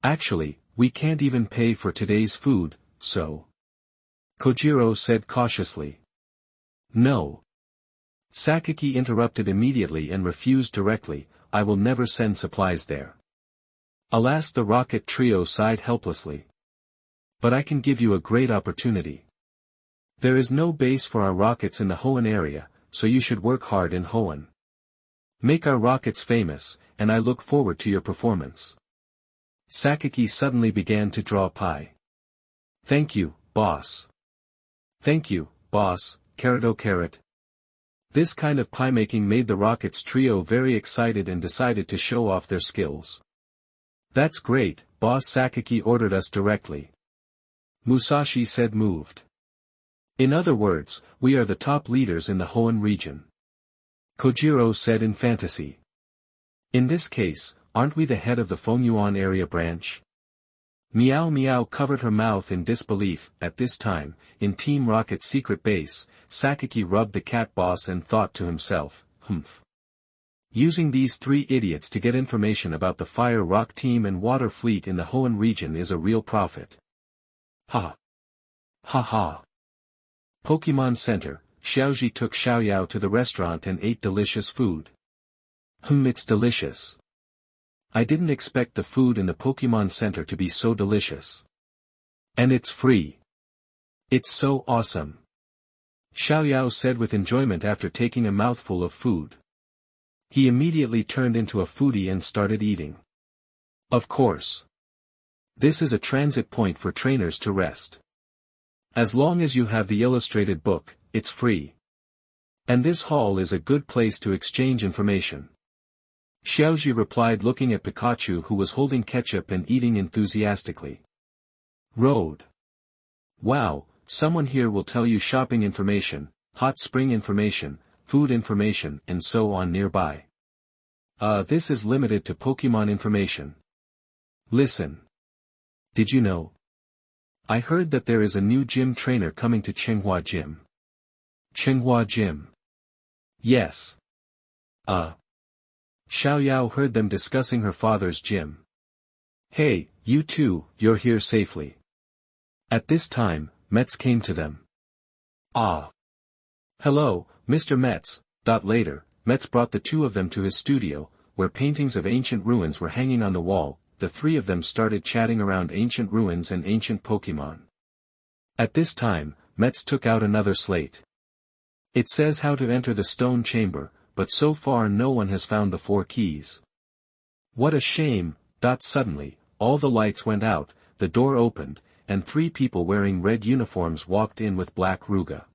Actually, we can't even pay for today's food, so. Kojiro said cautiously. No. Sakaki interrupted immediately and refused directly. I will never send supplies there. Alas, the Rocket Trio sighed helplessly. But I can give you a great opportunity. There is no base for our rockets in the Hoenn area, so you should work hard in Hoenn. Make our rockets famous, and I look forward to your performance. Sakaki suddenly began to draw pie. Thank you, boss. Thank you, boss, carrot. This kind of pie-making made the Rockets trio very excited and decided to show off their skills. That's great, Boss Sakaki ordered us directly. Musashi said moved. In other words, we are the top leaders in the Hoenn region. Kojiro said in fantasy. In this case, aren't we the head of the Fengyuan area branch? Meow Meow covered her mouth in disbelief. At this time, in Team Rocket's secret base, Sakaki rubbed the cat boss and thought to himself, humph. Using these three idiots to get information about the Fire Rock Team and Water Fleet in the Hoenn region is a real profit. Ha! Ha ha! Pokémon Center, Xiaoji took Xiaoyao to the restaurant and ate delicious food. It's delicious. I didn't expect the food in the Pokémon Center to be so delicious. And it's free. It's so awesome. Xiaoyao said with enjoyment after taking a mouthful of food. He immediately turned into a foodie and started eating. Of course. This is a transit point for trainers to rest. As long as you have the illustrated book, it's free. And this hall is a good place to exchange information. Xiaoji replied looking at Pikachu who was holding ketchup and eating enthusiastically. Road. Wow, someone here will tell you shopping information, hot spring information, food information and so on nearby. This is limited to Pokemon information. Listen. Did you know? I heard that there is a new gym trainer coming to Chenghua Gym. Chenghua Gym. Yes. Xiaoyao heard them discussing her father's gym. Hey, you two, you're here safely. At this time, Metz came to them. Hello, Mr. Metz. Later, Metz brought the two of them to his studio, where paintings of ancient ruins were hanging on the wall. The three of them started chatting around ancient ruins and ancient Pokémon. At this time, Metz took out another slate. It says how to enter the stone chamber, but so far no one has found the 4 keys. What a shame. Suddenly, all the lights went out, the door opened, and 3 people wearing red uniforms walked in with black ruga.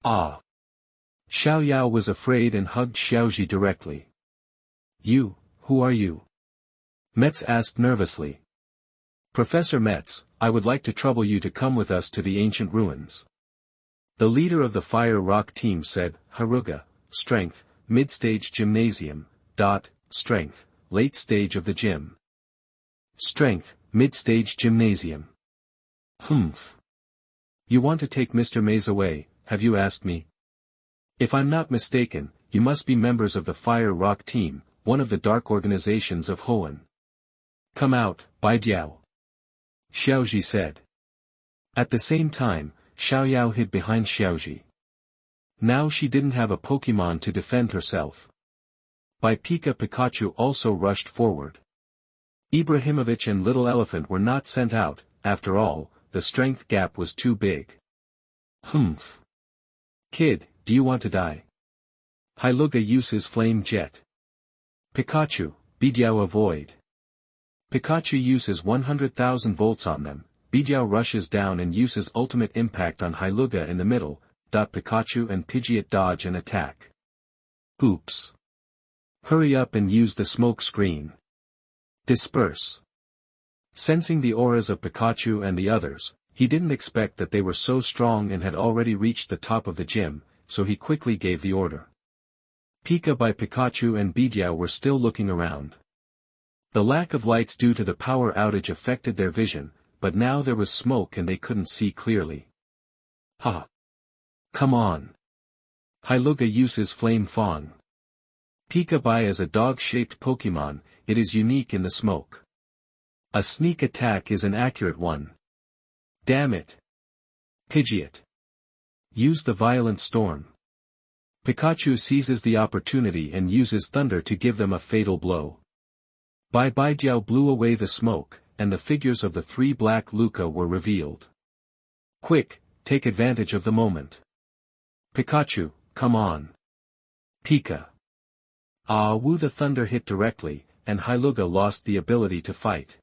Xiaoyao was afraid and hugged Xiaoji directly. You, who are you? Metz asked nervously. Professor Metz, I would like to trouble you to come with us to the ancient ruins. The leader of the Fire Rock team said, Haruga, strength, mid-stage gymnasium, strength, late stage of the gym. Strength, mid-stage gymnasium. Humph. You want to take Mr. Maze away, have you asked me? If I'm not mistaken, you must be members of the Fire Rock team, one of the dark organizations of Hoenn. Come out, Bi Diao. Xiaoji said. At the same time, Xiaoyao hid behind Xiaoji. Now she didn't have a Pokémon to defend herself. Pikachu also rushed forward. Ibrahimovic and Little Elephant were not sent out, after all, the strength gap was too big. Humph. Kid, do you want to die? Hyluga uses flame jet. Pikachu, Bi Diao avoid. Pikachu uses 100,000 volts on them. Bi Diao rushes down and uses ultimate impact on Hyluga in the middle. Pikachu and Pidgeot dodge and attack. Oops. Hurry up and use the smoke screen. Disperse. Sensing the auras of Pikachu and the others, he didn't expect that they were so strong and had already reached the top of the gym, so he quickly gave the order. Pika by Pikachu and Bi Diao were still looking around. The lack of lights due to the power outage affected their vision, but now there was smoke and they couldn't see clearly. Ha! Come on! Hyluga uses Flame Fawn. Pika Bai is a dog-shaped Pokémon, it is unique in the smoke. A sneak attack is an accurate one. Damn it! Pidgeot. Use the Violent Storm. Pikachu seizes the opportunity and uses Thunder to give them a fatal blow. Bi Diao blew away the smoke, and the figures of the three black Luca were revealed. Quick, take advantage of the moment. Pikachu, come on. Pika. Ah, woo, the thunder hit directly, and Hyluga lost the ability to fight.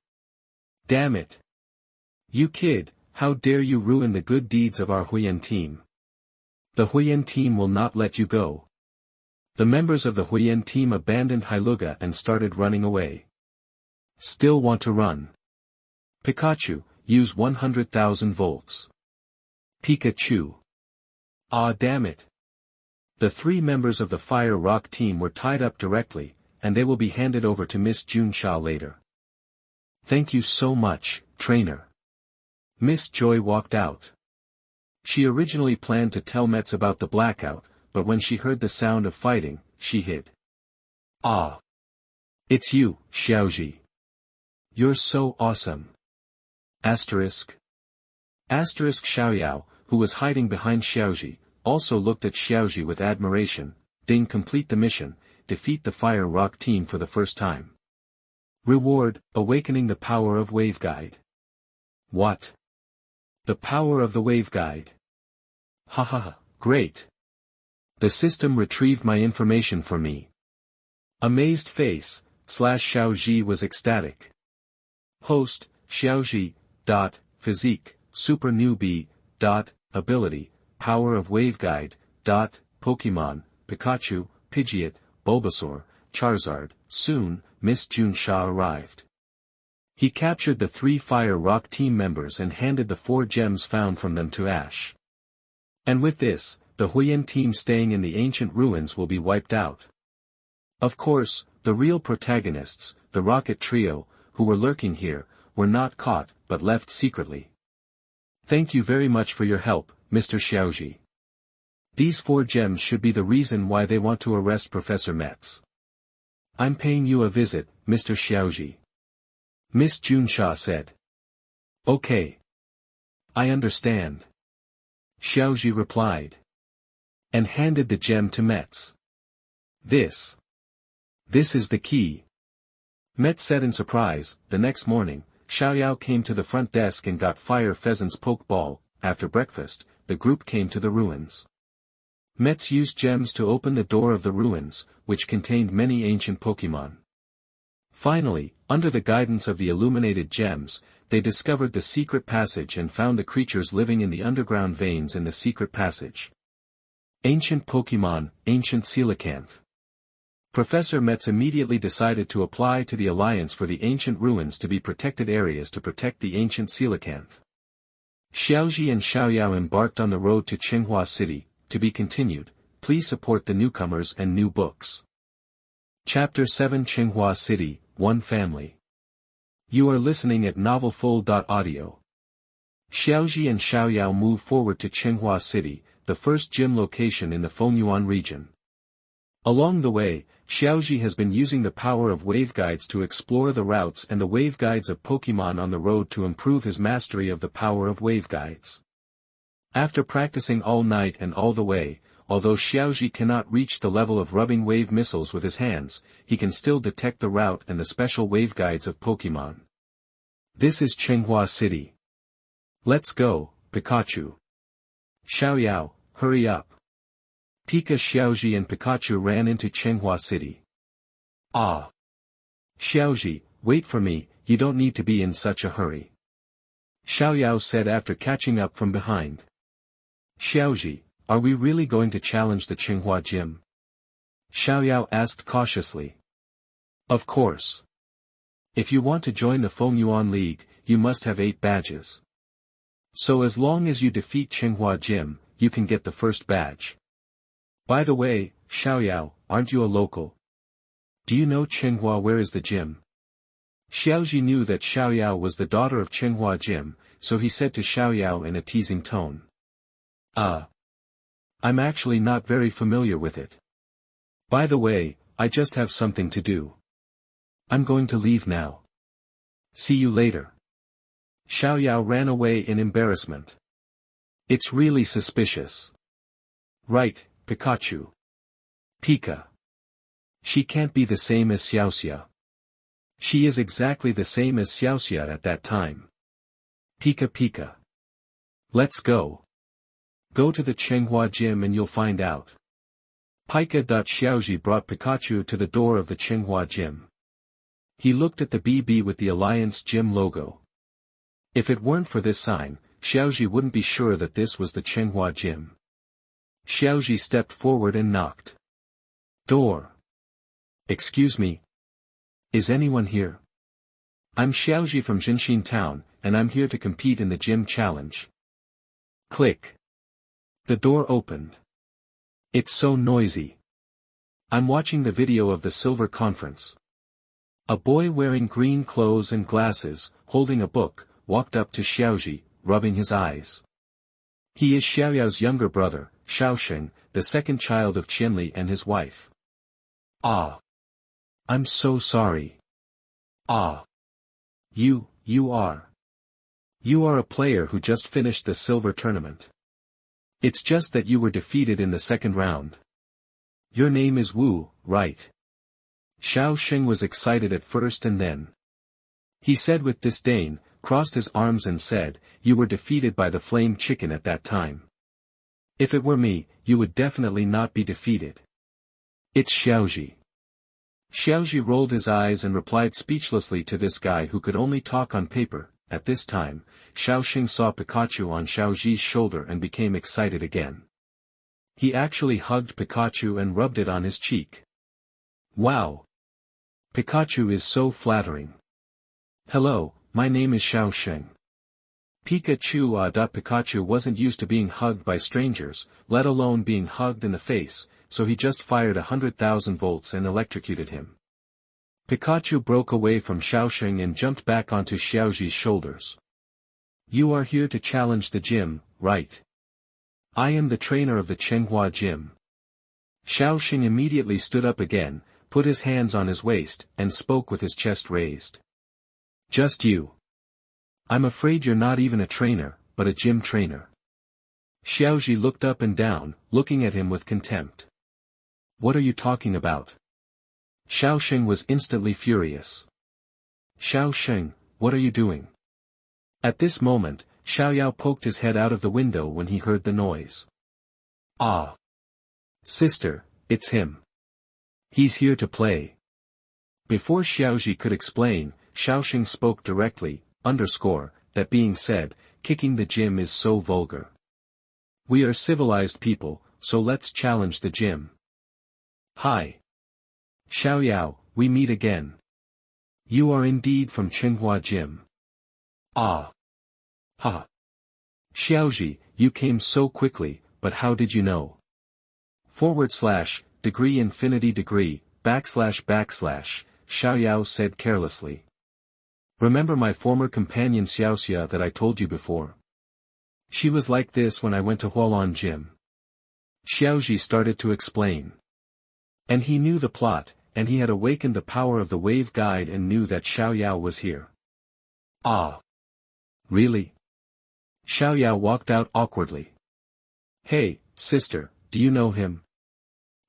Damn it. You kid, how dare you ruin the good deeds of our Hoenn team. The Hoenn team will not let you go. The members of the Hoenn team abandoned Hyluga and started running away. Still want to run. Pikachu, use 100,000 volts. Pikachu. Ah, damn it. The three members of the Fire Rock team were tied up directly, and they will be handed over to Miss Junsha later. Thank you so much, trainer. Miss Joy walked out. She originally planned to tell Mets about the blackout, but when she heard the sound of fighting, she hid. Ah. It's you, Xiaoji. You're so awesome. Asterisk. Xiaoyao, who was hiding behind Xiaoji, also looked at Xiaoji with admiration. Ding, complete the mission, defeat the Fire Rock team for the first time. Reward, awakening the power of Waveguide. What? The power of the Waveguide. Haha, great. The system retrieved my information for me. Amazed face, Xiaoji was ecstatic. Host, Xiaoji, physique, super newbie, ability, power of Waveguide, Pokémon, Pikachu, Pidgeot, Bulbasaur, Charizard. Soon, Miss Junsha arrived. He captured the three Fire Rock team members and handed the 4 gems found from them to Ash. And with this, the Hoenn team staying in the ancient ruins will be wiped out. Of course, the real protagonists, the Rocket Trio, who were lurking here, were not caught, but left secretly. Thank you very much for your help, Mr. Xiaoji. These 4 gems should be the reason why they want to arrest Professor Metz. I'm paying you a visit, Mr. Xiaoji. Miss Junsha said. Okay. I understand. Xiaoji replied. And handed the gem to Metz. This is the key. Metz said in surprise. The next morning, Xiaoyao came to the front desk and got Fire Pheasant's Pokeball. After breakfast, the group came to the ruins. Metz used gems to open the door of the ruins, which contained many ancient Pokémon. Finally, under the guidance of the illuminated gems, they discovered the secret passage and found the creatures living in the underground veins in the secret passage. Ancient Pokémon, ancient coelacanth. Professor Metz immediately decided to apply to the Alliance for the ancient ruins to be protected areas to protect the ancient coelacanth. Xiaoji and Xiaoyao embarked on the road to Chenghua City. To be continued, please support the newcomers and new books. Chapter 7, Chenghua City, One Family. You are listening at novelfull.audio. Xiaoji and Xiaoyao move forward to Chenghua City, the first gym location in the Fengyuan region. Along the way, Xiaoji has been using the power of waveguides to explore the routes and the waveguides of Pokémon on the road to improve his mastery of the power of waveguides. After practicing all night and all the way, although Xiaoji cannot reach the level of rubbing wave missiles with his hands, he can still detect the route and the special waveguides of Pokémon. This is Chenghua City. Let's go, Pikachu. Xiaoyao, hurry up. Pika, Xiaoji and Pikachu ran into Chenghua City. Ah! Xiaoji, wait for me, you don't need to be in such a hurry. Xiaoyao said after catching up from behind. Xiaoji, are we really going to challenge the Chenghua gym? Xiaoyao asked cautiously. Of course. If you want to join the Fengyuan League, you must have 8 badges. So as long as you defeat Chenghua gym, you can get the first badge. By the way, Xiaoyao, aren't you a local? Do you know Chenghua? Where is the gym? Xiaoji knew that Xiaoyao was the daughter of Chenghua gym, so he said to Xiaoyao in a teasing tone. I'm actually not very familiar with it. By the way, I just have something to do. I'm going to leave now. See you later. Xiaoyao ran away in embarrassment. It's really suspicious. Right, Pikachu. Pika. She can't be the same as Xiaoxia. She is exactly the same as Xiaoxia at that time. Pika Pika. Let's go. Go to the Chenghua gym and you'll find out. Pika. Xiaoji brought Pikachu to the door of the Chenghua gym. He looked at the BB with the Alliance gym logo. If it weren't for this sign, Xiaoji wouldn't be sure that this was the Chenghua gym. Xiaoji stepped forward and knocked. Door. Excuse me. Is anyone here? I'm Xiaoji from Jinshin Town, and I'm here to compete in the gym challenge. Click. The door opened. It's so noisy. I'm watching the video of the Silver Conference. A boy wearing green clothes and glasses, holding a book, walked up to Xiaoji, rubbing his eyes. He is Xiaoyao's younger brother, Xiaosheng, the second child of Qianli and his wife. Ah. I'm so sorry. Ah. You are. You are a player who just finished the silver tournament. It's just that you were defeated in the second round. Your name is Wu, right? Xiaosheng was excited at first and then. He said with disdain, crossed his arms and said, you were defeated by the flame chicken at that time. If it were me, you would definitely not be defeated. It's Xiaoji. Xiaoji rolled his eyes and replied speechlessly to this guy who could only talk on paper. At this time, Xiaosheng saw Pikachu on Xiaoji's shoulder and became excited again. He actually hugged Pikachu and rubbed it on his cheek. Wow! Pikachu is so flattering. Hello, my name is Xiaosheng. Pikachu. Pikachu wasn't used to being hugged by strangers, let alone being hugged in the face, so he just fired 100,000 volts and electrocuted him. Pikachu broke away from Xiaosheng and jumped back onto Xiaoji's shoulders. You are here to challenge the gym, right? I am the trainer of the Chenghua gym. Xiaosheng immediately stood up again, put his hands on his waist, and spoke with his chest raised. Just you. I'm afraid you're not even a trainer, but a gym trainer. Xiaoji looked up and down, looking at him with contempt. What are you talking about? Xiaosheng was instantly furious. Xiaosheng, what are you doing? At this moment, Xiaoyao poked his head out of the window when he heard the noise. Ah! Sister, it's him. He's here to play. Before Xiaoji could explain, Xiaosheng spoke directly, that being said, kicking the gym is so vulgar. We are civilized people, so let's challenge the gym. Hi. Xiaoyao, we meet again. You are indeed from Chenghua gym. Ah. Ha. Xiaoji, you came so quickly, but how did you know? /degree infinity degree, / Xiaoyao said carelessly. Remember my former companion Xiaoxia that I told you before? She was like this when I went to Hualan gym. Xiaoji started to explain. And he knew the plot, and he had awakened the power of the wave guide and knew that Xiaoyao was here. Ah. Really? Xiaoyao walked out awkwardly. Hey, sister, do you know him?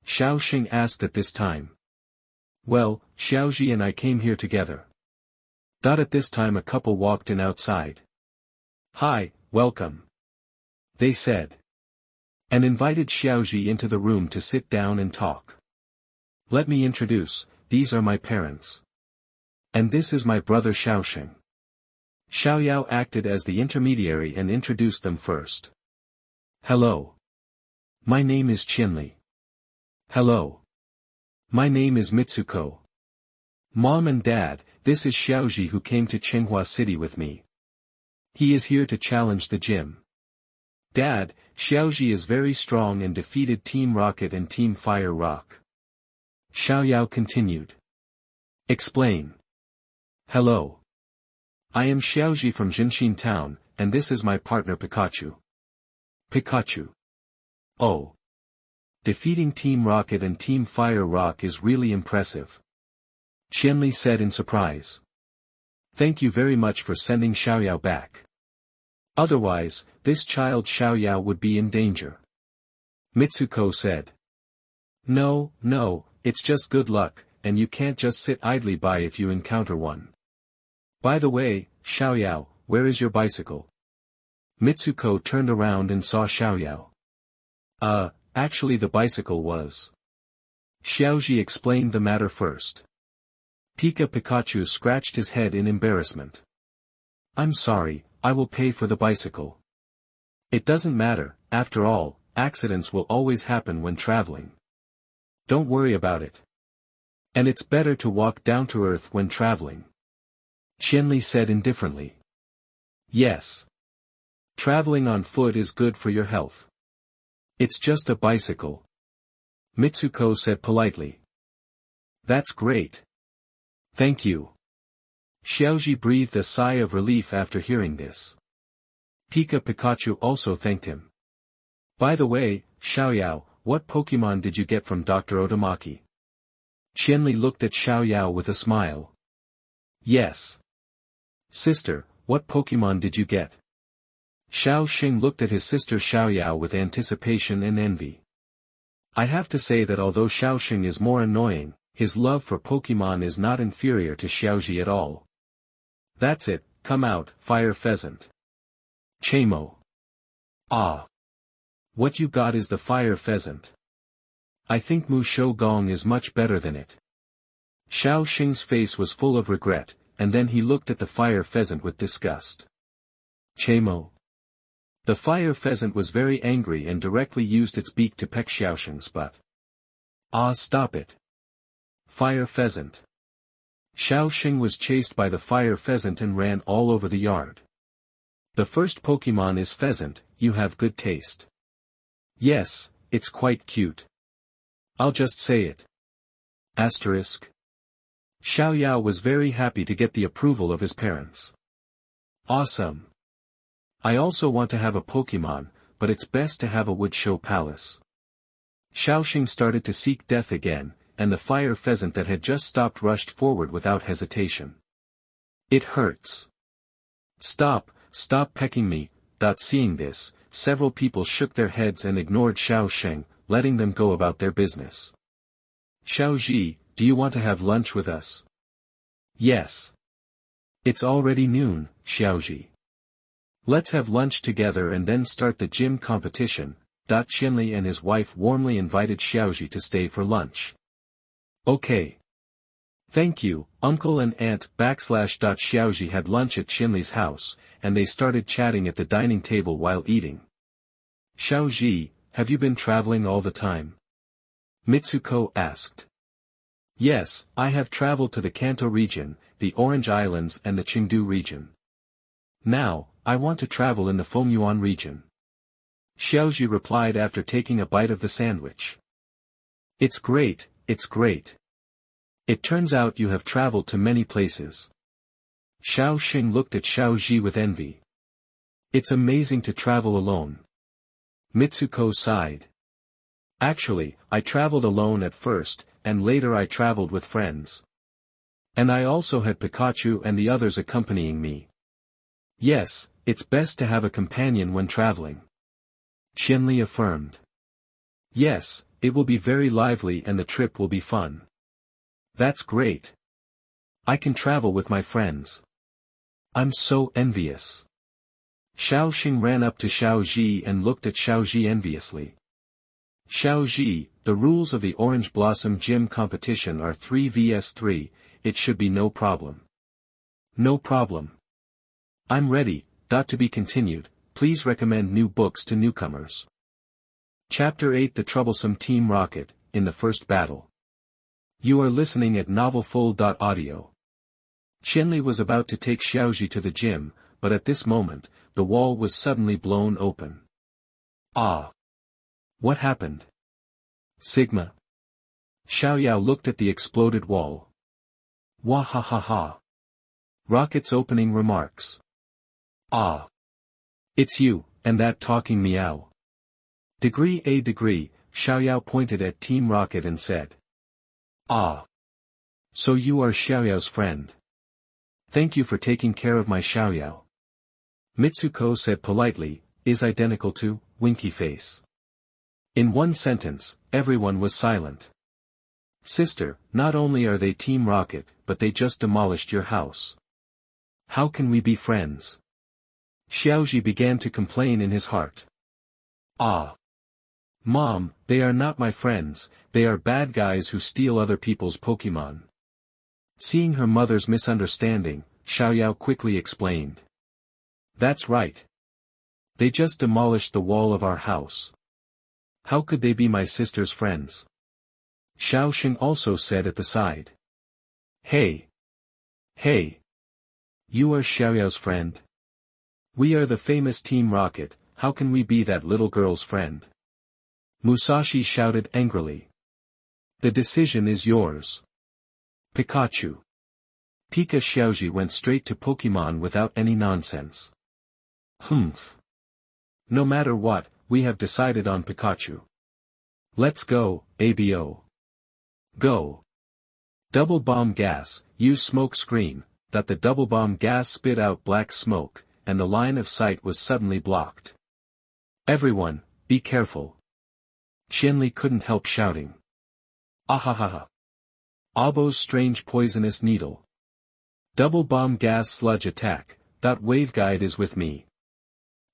Xiaosheng asked at this time. Well, Xiaoji and I came here together. At this time a couple walked in outside. Hi, welcome. They said. And invited Xiaoji into the room to sit down and talk. Let me introduce, these are my parents. And this is my brother Xiaoxing. Xiaoyao acted as the intermediary and introduced them first. Hello. My name is Qinli. Hello. My name is Mitsuko. Mom and Dad, this is Xiaoji who came to Chenghua City with me. He is here to challenge the gym. Dad, Xiaoji is very strong and defeated Team Rocket and Team Fire Rock. Xiaoyao continued. Explain. Hello. I am Xiaoji from Jinshin Town, and this is my partner Pikachu. Pikachu. Oh. Defeating Team Rocket and Team Fire Rock is really impressive. Qianli said in surprise. Thank you very much for sending Xiaoyao back. Otherwise, this child Xiaoyao would be in danger. Mitsuko said. No, it's just good luck, and you can't just sit idly by if you encounter one. By the way, Xiaoyao, where is your bicycle? Mitsuko turned around and saw Xiaoyao. Actually the bicycle was. Xiaoji explained the matter first. Pikachu scratched his head in embarrassment. I'm sorry, I will pay for the bicycle. It doesn't matter, after all, accidents will always happen when traveling. Don't worry about it. And it's better to walk down to earth when traveling. Qianli said indifferently. Yes. Traveling on foot is good for your health. It's just a bicycle. Mitsuko said politely. That's great. Thank you. Xiaoji breathed a sigh of relief after hearing this. Pikachu also thanked him. By the way, Xiaoyao, what Pokémon did you get from Dr. Otomaki? Qianli looked at Xiaoyao with a smile. Yes. Sister, what Pokémon did you get? Xiaoxing looked at his sister Xiaoyao with anticipation and envy. I have to say that although Xiaoxing is more annoying, his love for Pokémon is not inferior to Xiaoji at all. That's it, come out, Fire Pheasant. Chamo. Ah. What you got is the Fire Pheasant. I think Mu Shou Gong is much better than it. Xiaoxing's face was full of regret, and then he looked at the Fire Pheasant with disgust. Chamo. The Fire Pheasant was very angry and directly used its beak to peck Xiaoxing's butt. Ah, stop it. Fire Pheasant. Xiaoxing was chased by the Fire Pheasant and ran all over the yard. The first Pokémon is Pheasant, you have good taste. Yes, it's quite cute. I'll just say it. Asterisk. Xiaoyao was very happy to get the approval of his parents. Awesome. I also want to have a Pokémon, but it's best to have a wood show palace. Xiaoxing started to seek death again, and the Fire Pheasant that had just stopped rushed forward without hesitation. It hurts. Stop pecking me. Seeing this, several people shook their heads and ignored Xiaoxing, letting them go about their business. Xiaoji, do you want to have lunch with us? Yes. It's already noon, Xiaoji. Let's have lunch together and then start the gym competition. Qianli and his wife warmly invited Xiaoji to stay for lunch. Okay. Thank you, Uncle and Aunt. Xiaoji had lunch at Qianli's house, and they started chatting at the dining table while eating. Xiaoji, have you been traveling all the time? Mitsuko asked. Yes, I have traveled to the Kanto region, the Orange Islands and the Chengdu region. Now, I want to travel in the Fengyuan region. Xiaoji replied after taking a bite of the sandwich. It's great, it's great. It turns out you have traveled to many places. Xiaoxing looked at Xiaoji with envy. It's amazing to travel alone. Mitsuko sighed. Actually, I traveled alone at first, and later I traveled with friends. And I also had Pikachu and the others accompanying me. Yes, it's best to have a companion when traveling. Qianli affirmed. Yes, it will be very lively and the trip will be fun. That's great. I can travel with my friends. I'm so envious. Xiaoxing ran up to Xiaoji and looked at Xiaoji enviously. Xiaoji, the rules of the Orange Blossom Gym competition are 3 vs 3, it should be no problem. No problem. I'm ready. To be continued. Please recommend new books to newcomers. Chapter 8 The Troublesome Team Rocket, in the First Battle. You are listening at novelfull.audio. Qianli was about to take Xiaoji to the gym, but at this moment, the wall was suddenly blown open. Ah! What happened? Sigma. Xiaoyao looked at the exploded wall. Wahahaha. Rocket's opening remarks. Ah! It's you, and that talking meow. Degree, Xiaoyao pointed at Team Rocket and said. Ah! So you are Xiaoyao's friend. Thank you for taking care of my Xiaoyao. Mitsuko said politely, is identical to, winky face. In one sentence, everyone was silent. Sister, not only are they Team Rocket, but they just demolished your house. How can we be friends? Xiaoji began to complain in his heart. Ah! Mom, they are not my friends, they are bad guys who steal other people's Pokémon. Seeing her mother's misunderstanding, Xiaoyao quickly explained. That's right. They just demolished the wall of our house. How could they be my sister's friends? Xiaoxing also said at the side. Hey! Hey! You are Xiaoyao's friend? We are the famous Team Rocket, how can we be that little girl's friend? Musashi shouted angrily. The decision is yours. Pikachu. Pika Xiaoji went straight to Pokémon without any nonsense. Humph. No matter what, we have decided on Pikachu. Let's go, ABO. Go. Double bomb gas, use smoke screen, that the double bomb gas spit out black smoke, and the line of sight was suddenly blocked. Everyone, be careful. Qianli couldn't help shouting. Ahahaha. Abo's strange poisonous needle. Double bomb gas sludge attack, waveguide is with me.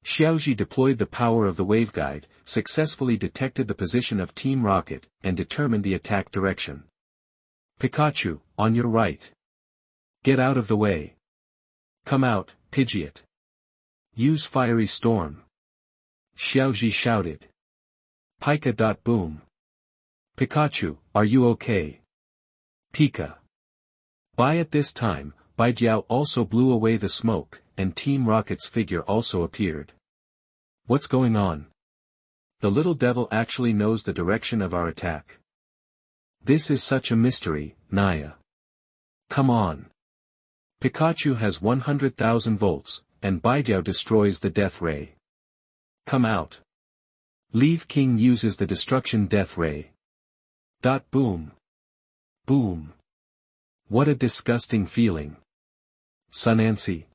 Xiaoji deployed the power of the waveguide, successfully detected the position of Team Rocket, and determined the attack direction. Pikachu, on your right. Get out of the way. Come out, Pidgeot. Use fiery storm. Xiaoji shouted. Pika. Boom. Pikachu, are you okay? Pika. At this time, Bi Diao also blew away the smoke, and Team Rocket's figure also appeared. What's going on? The little devil actually knows the direction of our attack. This is such a mystery, Naya. Come on. Pikachu has 100,000 volts, and Bi Diao destroys the death ray. Come out. Leaf King uses the destruction death ray. Boom. Boom. What a disgusting feeling. Sunancy.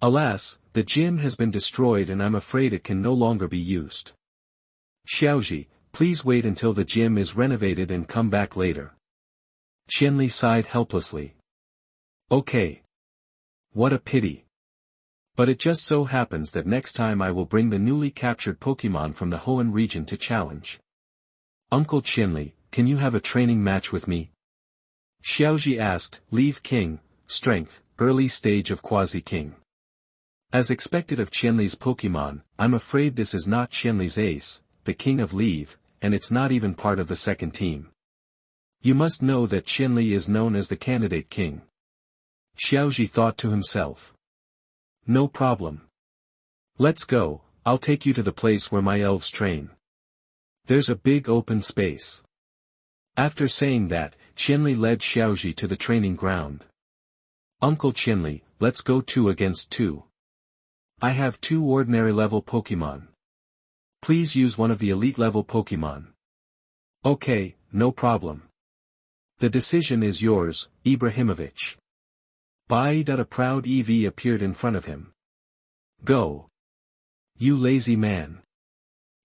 Alas, the gym has been destroyed and I'm afraid it can no longer be used. Xiaoji, please wait until the gym is renovated and come back later. Qianli sighed helplessly. Okay. What a pity. But it just so happens that next time I will bring the newly captured Pokémon from the Hoenn region to challenge. Uncle Qianli, can you have a training match with me? Xiaoji asked, Leaf King, strength, early stage of Quasi-King. As expected of Qianli's Pokémon, I'm afraid this is not Qianli's ace, the King of Leave, and it's not even part of the second team. You must know that Qianli is known as the candidate king. Xiaoji thought to himself. No problem. Let's go, I'll take you to the place where my elves train. There's a big open space. After saying that, Qianli led Xiaoji to the training ground. Uncle Qianli, let's go 2 against 2. I have 2 ordinary level Pokémon. Please use one of the elite level Pokémon. Okay, no problem. The decision is yours, Ibrahimovic. A proud EV appeared in front of him. Go. You lazy man.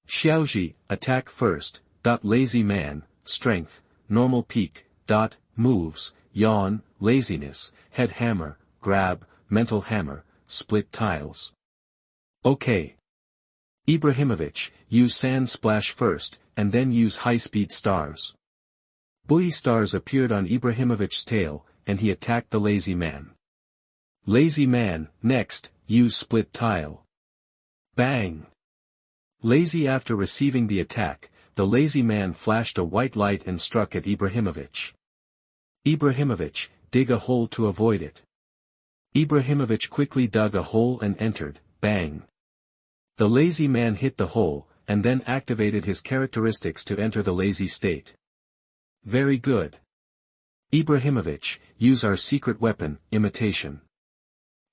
Xiaoji, attack first, lazy man, strength, normal peak, moves, yawn, laziness, head hammer, grab, mental hammer, split tiles. Okay. Ibrahimovic, use sand splash first, and then use high-speed stars. Buoy stars appeared on Ibrahimovic's tail, and he attacked the lazy man. Lazy man, next, use split tile. Bang! Lazy after receiving the attack, the lazy man flashed a white light and struck at Ibrahimovic. Ibrahimovic, dig a hole to avoid it. Ibrahimovic quickly dug a hole and entered, bang. The lazy man hit the hole, and then activated his characteristics to enter the lazy state. Very good. Ibrahimovic, use our secret weapon, imitation.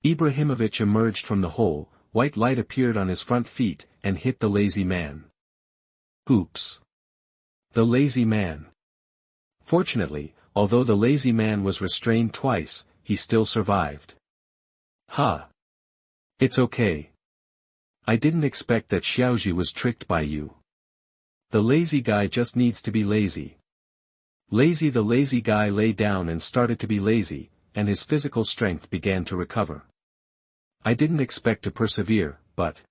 Ibrahimovic emerged from the hole, white light appeared on his front feet, and hit the lazy man. Oops. The lazy man. Fortunately, although the lazy man was restrained twice, he still survived. Ha! It's okay. I didn't expect that Xiaoji was tricked by you. The lazy guy just needs to be lazy. Lazy. The lazy guy lay down and started to be lazy, and his physical strength began to recover. I didn't expect to persevere, but...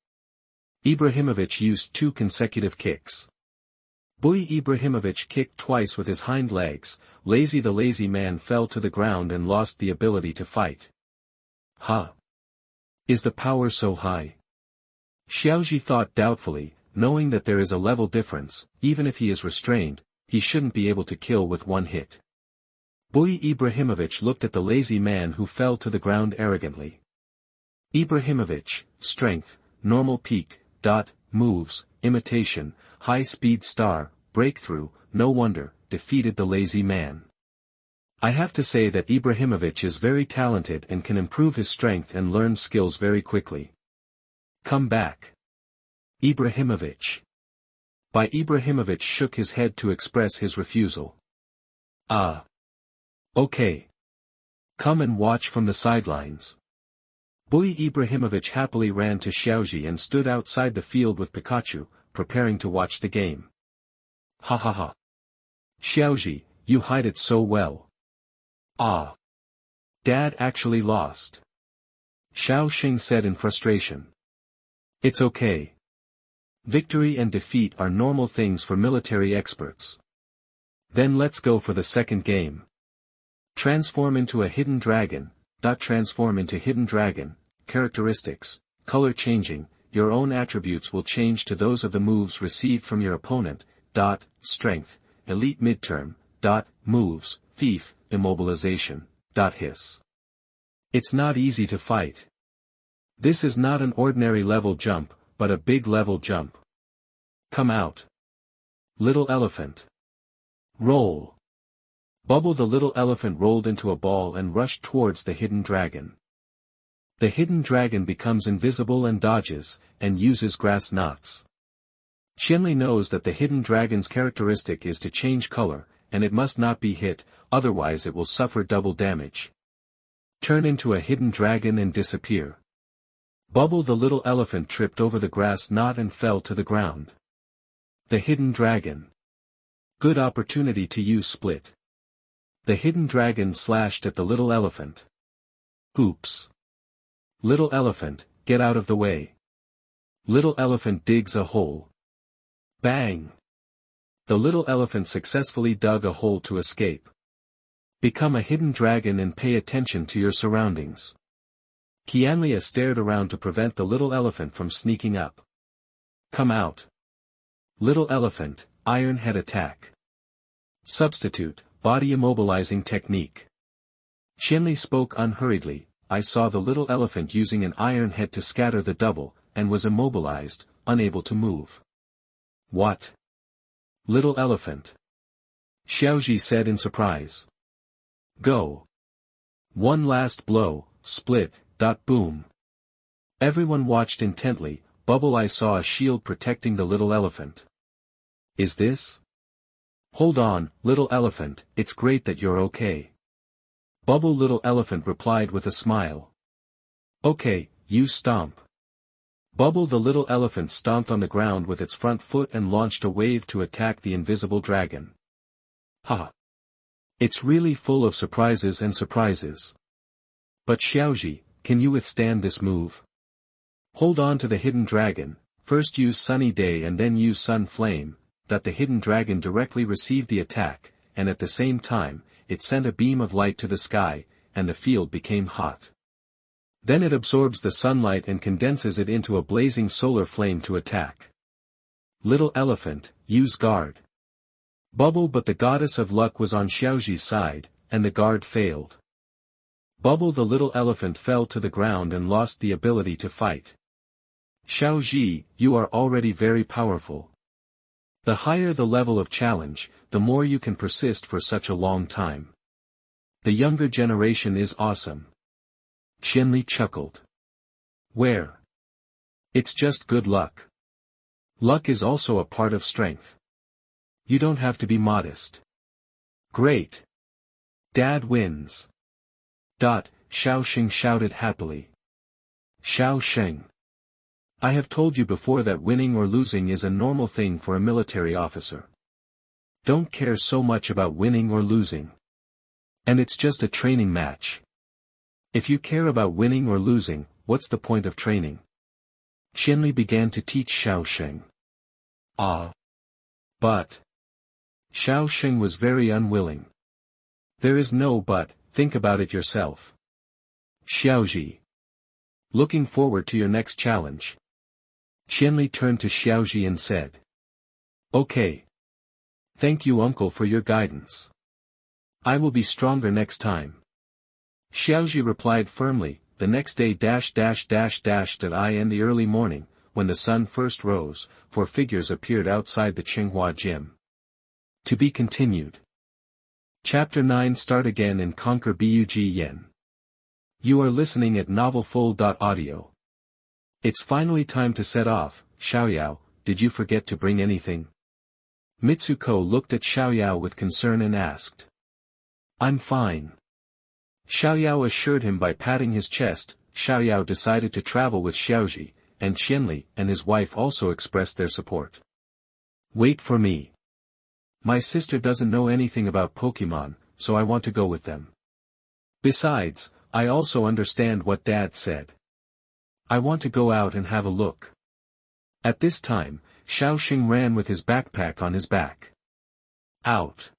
Ibrahimovic used 2 consecutive kicks. Bi Ibrahimovic kicked twice with his hind legs. Lazy. The lazy man fell to the ground and lost the ability to fight. Ha! Is the power so high? Xiaoji thought doubtfully, knowing that there is a level difference. Even if he is restrained, he shouldn't be able to kill with one hit. Bi Ibrahimovic looked at the lazy man who fell to the ground arrogantly. Ibrahimovic, strength, normal peak, moves, imitation, high speed star, breakthrough, no wonder, defeated the lazy man. I have to say that Ibrahimovic is very talented and can improve his strength and learn skills very quickly. Come back. Ibrahimovic. Bi Ibrahimovic shook his head to express his refusal. Ah. Okay. Come and watch from the sidelines. Bi Ibrahimovic happily ran to Xiaoji and stood outside the field with Pikachu, preparing to watch the game. Ha ha ha. Xiaoji, you hide it so well. Ah. Dad actually lost. Xiao Xing said in frustration. It's okay. Victory and defeat are normal things for military experts. Then let's go for the second game. Transform into a hidden dragon. Transform into hidden dragon. Characteristics, color changing, your own attributes will change to those of the moves received from your opponent. Strength, elite midterm. Moves, thief, immobilization. Hiss. It's not easy to fight. This is not an ordinary level jump, but a big level jump. Come out. Little elephant. Roll. Bubble. The little elephant rolled into a ball and rushed towards the hidden dragon. The hidden dragon becomes invisible and dodges, and uses grass knots. Qianli knows that the hidden dragon's characteristic is to change color, and it must not be hit, otherwise it will suffer double damage. Turn into a hidden dragon and disappear. Bubble. The little elephant tripped over the grass knot and fell to the ground. The hidden dragon. Good opportunity to use split. The hidden dragon slashed at the little elephant. Oops. Little elephant, get out of the way. Little elephant digs a hole. Bang. The little elephant successfully dug a hole to escape. Become a hidden dragon and pay attention to your surroundings. Qianlia stared around to prevent the little elephant from sneaking up. Come out. Little elephant, iron head attack. Substitute, body immobilizing technique. Qianli spoke unhurriedly. I saw the little elephant using an iron head to scatter the double, and was immobilized, unable to move. What? Little elephant. Xiaoji said in surprise. Go. One last blow, split. Boom. Everyone watched intently. Bubble. I saw a shield protecting the little elephant. Is this? Hold on, little elephant, it's great that you're okay. Bubble. Little elephant replied with a smile. Okay, you stomp. Bubble. The little elephant stomped on the ground with its front foot and launched a wave to attack the invisible dragon. Ha! It's really full of surprises and surprises. But Xiaoji, can you withstand this move? Hold on to the hidden dragon, first use Sunny Day and then use Sun Flame. That the hidden dragon directly received the attack, and at the same time, it sent a beam of light to the sky, and the field became hot. Then it absorbs the sunlight and condenses it into a blazing solar flame to attack. Little elephant, use guard. Bubble, but the goddess of luck was on Xiaoji's side, and the guard failed. Bubble, the little elephant, fell to the ground and lost the ability to fight. Xiaoji, you are already very powerful. The higher the level of challenge, the more you can persist for such a long time. The younger generation is awesome. Qianli chuckled. Where? It's just good luck. Luck is also a part of strength. You don't have to be modest. Great. Dad wins. Xiaoxing shouted happily. Xiaoxing. I have told you before that winning or losing is a normal thing for a military officer. Don't care so much about winning or losing. And it's just a training match. If you care about winning or losing, what's the point of training? Qianli began to teach Xiaoxing. But. Xiaoxing was very unwilling. There is no but, think about it yourself. Xiaoji. Looking forward to your next challenge. Qianli turned to Xiaoji and said. Okay. Thank you, uncle, for your guidance. I will be stronger next time. Xiaoji replied firmly. The next day in the early morning, when the sun first rose, 4 figures appeared outside the Chenghua gym. To be continued. Chapter 9. Start again and conquer Bug Yen. You are listening at novelfull.audio. It's finally time to set off. Xiaoyao, did you forget to bring anything? Mitsuko looked at Xiaoyao with concern and asked. I'm fine. Xiaoyao assured him by patting his chest. Xiaoyao decided to travel with Xiaoji, and Qianli and his wife also expressed their support. Wait for me. My sister doesn't know anything about Pokémon, so I want to go with them. Besides, I also understand what Dad said. I want to go out and have a look. At this time, Xiaoxing ran with his backpack on his back. Out.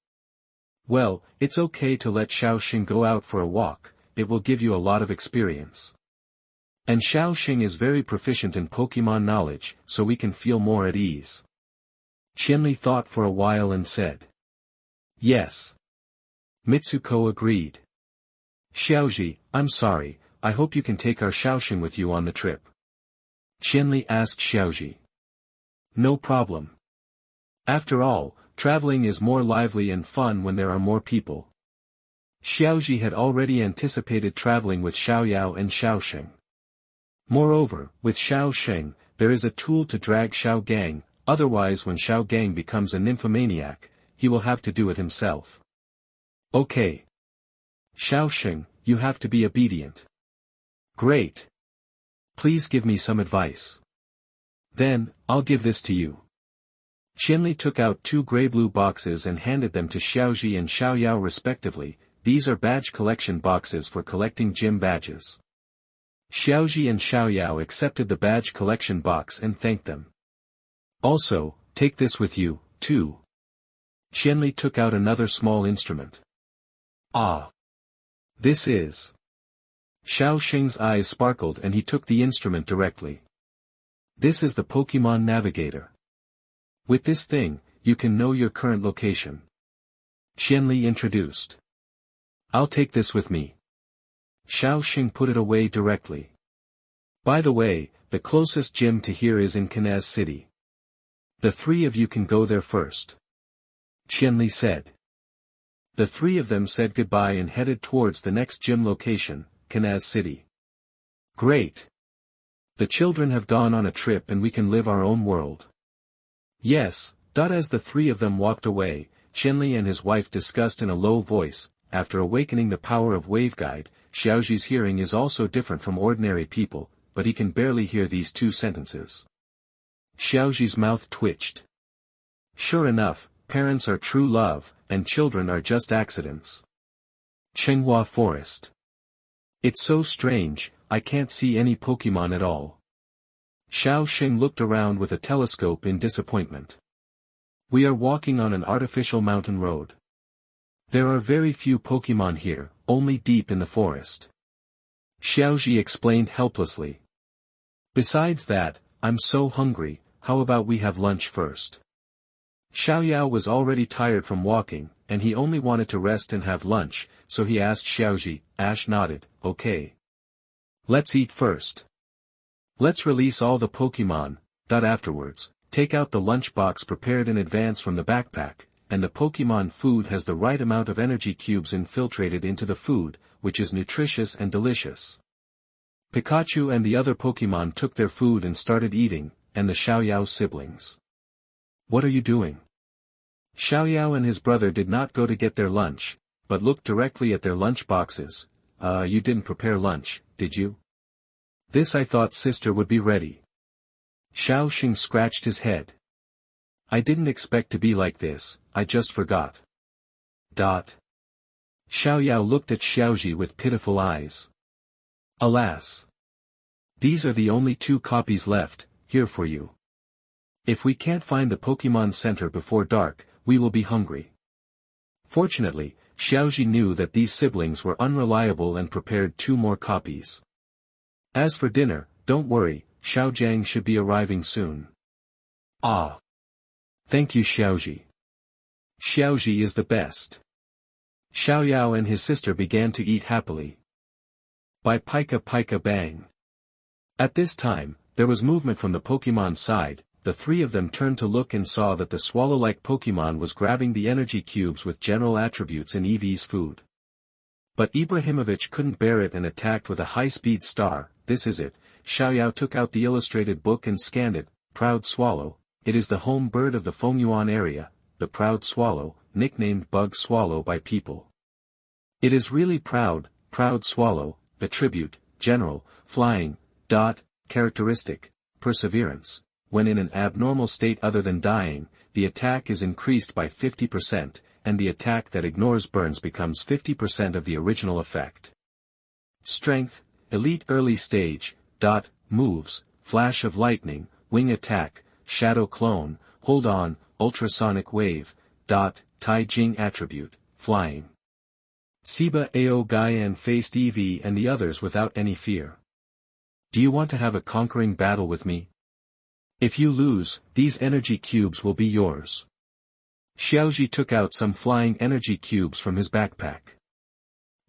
Well, it's okay to let Xiaoxing go out for a walk, it will give you a lot of experience. And Xiaoxing is very proficient in Pokémon knowledge, so we can feel more at ease. Qianli thought for a while and said. Yes. Mitsuko agreed. Xiaoji, I'm sorry, I hope you can take our Xiaoxing with you on the trip. Qianli asked Xiaoji. No problem. After all, traveling is more lively and fun when there are more people. Xiaoji had already anticipated traveling with Xiaoyao and Xiaoxing. Moreover, with Xiaoxing, there is a tool to drag Xiaogang, otherwise when Xiaogang becomes a nymphomaniac, he will have to do it himself. Okay. Xiaoxing, you have to be obedient. Great. Please give me some advice. Then, I'll give this to you. Qianli took out 2 gray-blue boxes and handed them to Xiaoji and Xiaoyao respectively. These are badge collection boxes for collecting gym badges. Xiaoji and Xiaoyao accepted the badge collection box and thanked them. Also, take this with you, too. Qianli took out another small instrument. This is. Xiaoxing's eyes sparkled and he took the instrument directly. This is the Pokémon Navigator. With this thing, you can know your current location. Qianli introduced. I'll take this with me. Xiaoxing put it away directly. By the way, the closest gym to here is in Chenghua City. The 3 of you can go there first. Qianli said. The 3 of them said goodbye and headed towards the next gym location, Chenghua City. Great. The children have gone on a trip and we can live our own world. Yes. As the 3 of them walked away, Qianli and his wife discussed in a low voice. After awakening the power of waveguide, Xiaoji's hearing is also different from ordinary people, but he can barely hear these 2 sentences. Xiaoji's mouth twitched. Sure enough, parents are true love, and children are just accidents. Chenghua Forest. It's so strange, I can't see any Pokémon at all. Xiaoxing looked around with a telescope in disappointment. We are walking on an artificial mountain road. There are very few Pokémon here, only deep in the forest. Xiaoji explained helplessly. Besides that, I'm so hungry, how about we have lunch first? Xiaoyao was already tired from walking, and he only wanted to rest and have lunch, so he asked Xiaoji. Ash nodded, okay. Let's eat first. Let's release all the Pokémon. Afterwards, take out the lunchbox prepared in advance from the backpack, and the Pokémon food has the right amount of energy cubes infiltrated into the food, which is nutritious and delicious. Pikachu and the other Pokémon took their food and started eating, and the Xiaoyao siblings. What are you doing? Xiaoyao and his brother did not go to get their lunch, but looked directly at their lunch boxes. You didn't prepare lunch, did you? This I thought sister would be ready. Xiao Xing scratched his head. I didn't expect to be like this, I just forgot. Xiaoyao looked at Xiaoji with pitiful eyes. Alas! These are the only 2 copies left, here for you. If we can't find the Pokémon Center before dark, we will be hungry. Fortunately, Xiaoji knew that these siblings were unreliable and prepared 2 more copies. As for dinner, don't worry, Xiaojiang should be arriving soon. Ah! Thank you Xiaoji. Xiaoji is the best. Xiaoyao and his sister began to eat happily. By Pika Pika Bang. At this time, there was movement from the Pokémon side. The 3 of them turned to look and saw that the swallow-like Pokémon was grabbing the energy cubes with general attributes in Eevee's food. But Ibrahimovic couldn't bear it and attacked with a high-speed star. This is it. Xiaoyao took out the illustrated book and scanned it. Proud Swallow. It is the home bird of the Fengyuan area, the Proud Swallow, nicknamed Bug Swallow by people. It is really proud Swallow, attribute, general, flying, characteristic, perseverance. When in an abnormal state other than dying, the attack is increased by 50%, and the attack that ignores burns becomes 50% of the original effect. Strength, elite early stage, moves, flash of lightning, wing attack, shadow clone, hold on, ultrasonic wave, Tai Jing attribute, flying. Siba Ao Gaian faced Eevee and the others without any fear. Do you want to have a conquering battle with me? If you lose, these energy cubes will be yours. Xiaoji took out some flying energy cubes from his backpack.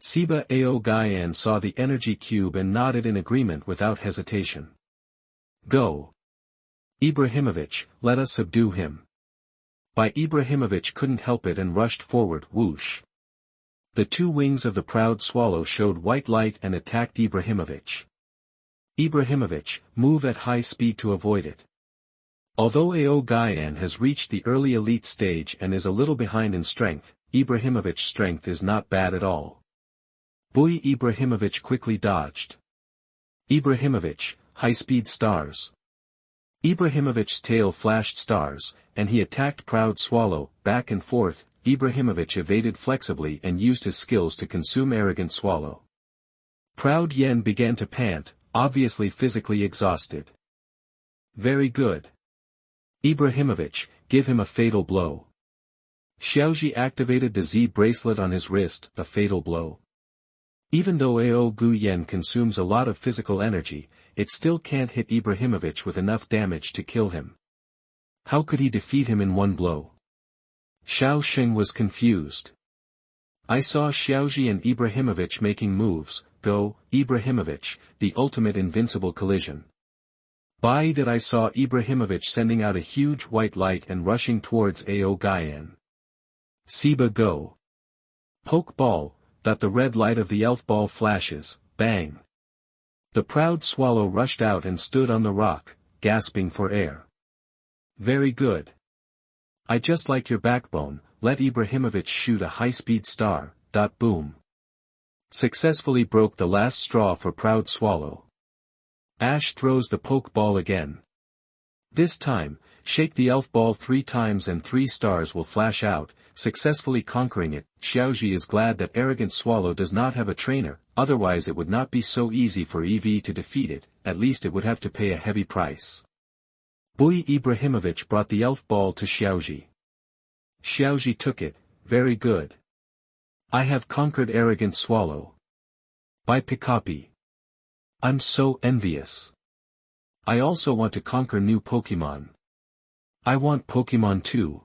Siba Ao Gaian saw the energy cube and nodded in agreement without hesitation. Go. Ibrahimovic, let us subdue him. Bi Ibrahimovic couldn't help it and rushed forward. Whoosh. The 2 wings of the Proud Swallow showed white light and attacked Ibrahimovic. Ibrahimovic, move at high speed to avoid it. Although Ao Gaian has reached the early elite stage and is a little behind in strength, Ibrahimovic's strength is not bad at all. Bui Ibrahimovic quickly dodged. Ibrahimovic, high-speed stars. Ibrahimovic's tail flashed stars, and he attacked Proud Swallow. Back and forth, Ibrahimovic evaded flexibly and used his skills to consume Arrogant Swallow. Proud Yen began to pant, obviously physically exhausted. Very good. Ibrahimovic, give him a fatal blow. Xiaoji activated the Z bracelet on his wrist, a fatal blow. Even though Ao Gu Yen consumes a lot of physical energy, it still can't hit Ibrahimovic with enough damage to kill him. How could he defeat him in one blow? Xiao Xing was confused. I saw Xiaoji and Ibrahimovic making moves. Go, Ibrahimovic, the ultimate invincible collision. By that I saw Ibrahimovic sending out a huge white light and rushing towards Ao Gaian. Siba go. Poke ball, the red light of the elf ball flashes, bang. The Proud Swallow rushed out and stood on the rock, gasping for air. Very good. I just like your backbone. Let Ibrahimovic shoot a high-speed star. Boom. Successfully broke the last straw for Proud Swallow. Ash throws the poke ball again. This time, shake the elf ball 3 times and 3 stars will flash out, successfully conquering it. Xiaoji is glad that Arrogant Swallow does not have a trainer, otherwise it would not be so easy for Eevee to defeat it, at least it would have to pay a heavy price. Bui Ibrahimovic brought the elf ball to Xiaoji. Xiaoji took it. Very good. I have conquered Arrogant Swallow. By Pikapi. I'm so envious. I also want to conquer new Pokémon. I want Pokémon too.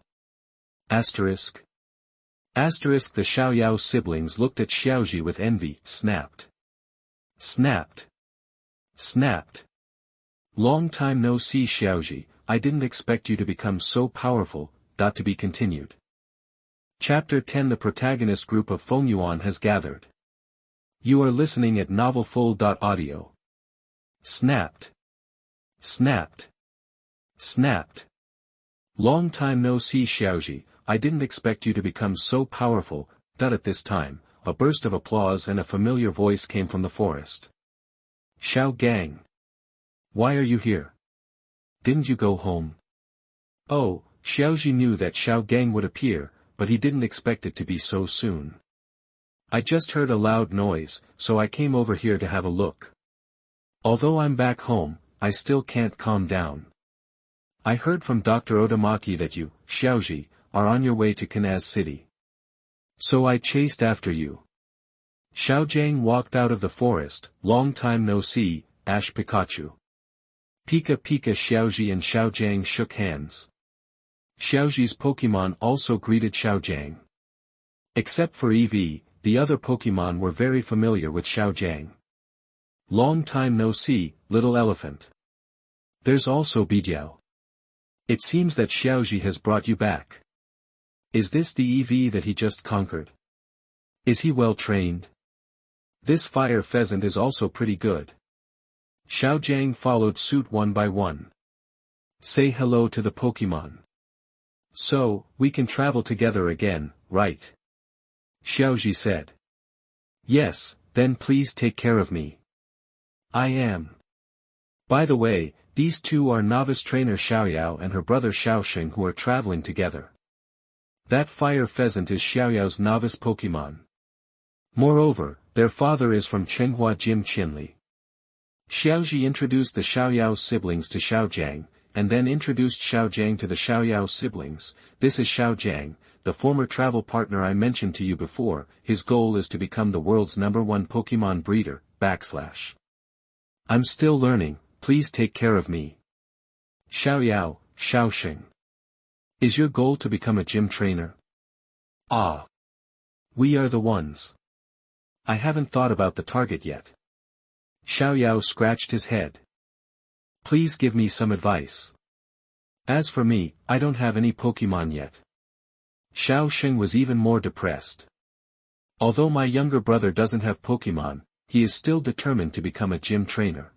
Asterisk. Asterisk. The Xiaoyao siblings looked at Xiaoji with envy. Snapped. Snapped. Snapped. Long time no see, Xiaoji. I didn't expect you to become so powerful. To be continued. Chapter 10. The protagonist group of Fengyuan has gathered. You are listening at novelfull.audio. Snapped. Snapped. Snapped. Long time no see, Xiaoji. I didn't expect you to become so powerful. At this time, a burst of applause and a familiar voice came from the forest. Xiao Gang. Why are you here? Didn't you go home? Oh, Xiaoji knew that Xiao Gang would appear, but he didn't expect it to be so soon. I just heard a loud noise, so I came over here to have a look. Although I'm back home, I still can't calm down. I heard from Dr. Otamaki that you, Xiaoji, are on your way to Chenghua City. So I chased after you. Xiaojiang walked out of the forest. Long time no see, Ash Pikachu. Pika Pika. Xiaoji and Xiaojiang shook hands. Xiaoji's Pokémon also greeted Xiaojiang. Except for Eevee, the other Pokémon were very familiar with Xiaojiang. Long time no see, little elephant. There's also Bi Diao. It seems that Xiaoji has brought you back. Is this the Eevee that he just conquered? Is he well trained? This fire pheasant is also pretty good. Xiaojiang followed suit one by one. Say hello to the Pokémon. So, we can travel together again, right? Xiaoji said. Yes, then please take care of me. I am. By the way, these two are novice trainer Xiaoyao and her brother Xiaoxing who are traveling together. That fire pheasant is Xiaoyao's novice Pokémon. Moreover, their father is from Chenghua Jim Qinli. Xiaoji introduced the Xiaoyao siblings to Xiaojiang, and then introduced Xiaojiang to the Xiaoyao siblings. This is Xiaojiang, the former travel partner I mentioned to you before. His goal is to become the world's #1 Pokémon breeder, /. I'm still learning, please take care of me. Xiaoyao, Xiaoxing. Is your goal to become a gym trainer? Ah. We are the ones. I haven't thought about the target yet. Xiaoyao scratched his head. Please give me some advice. As for me, I don't have any Pokémon yet. Xiaoxing was even more depressed. Although my younger brother doesn't have Pokémon, he is still determined to become a gym trainer.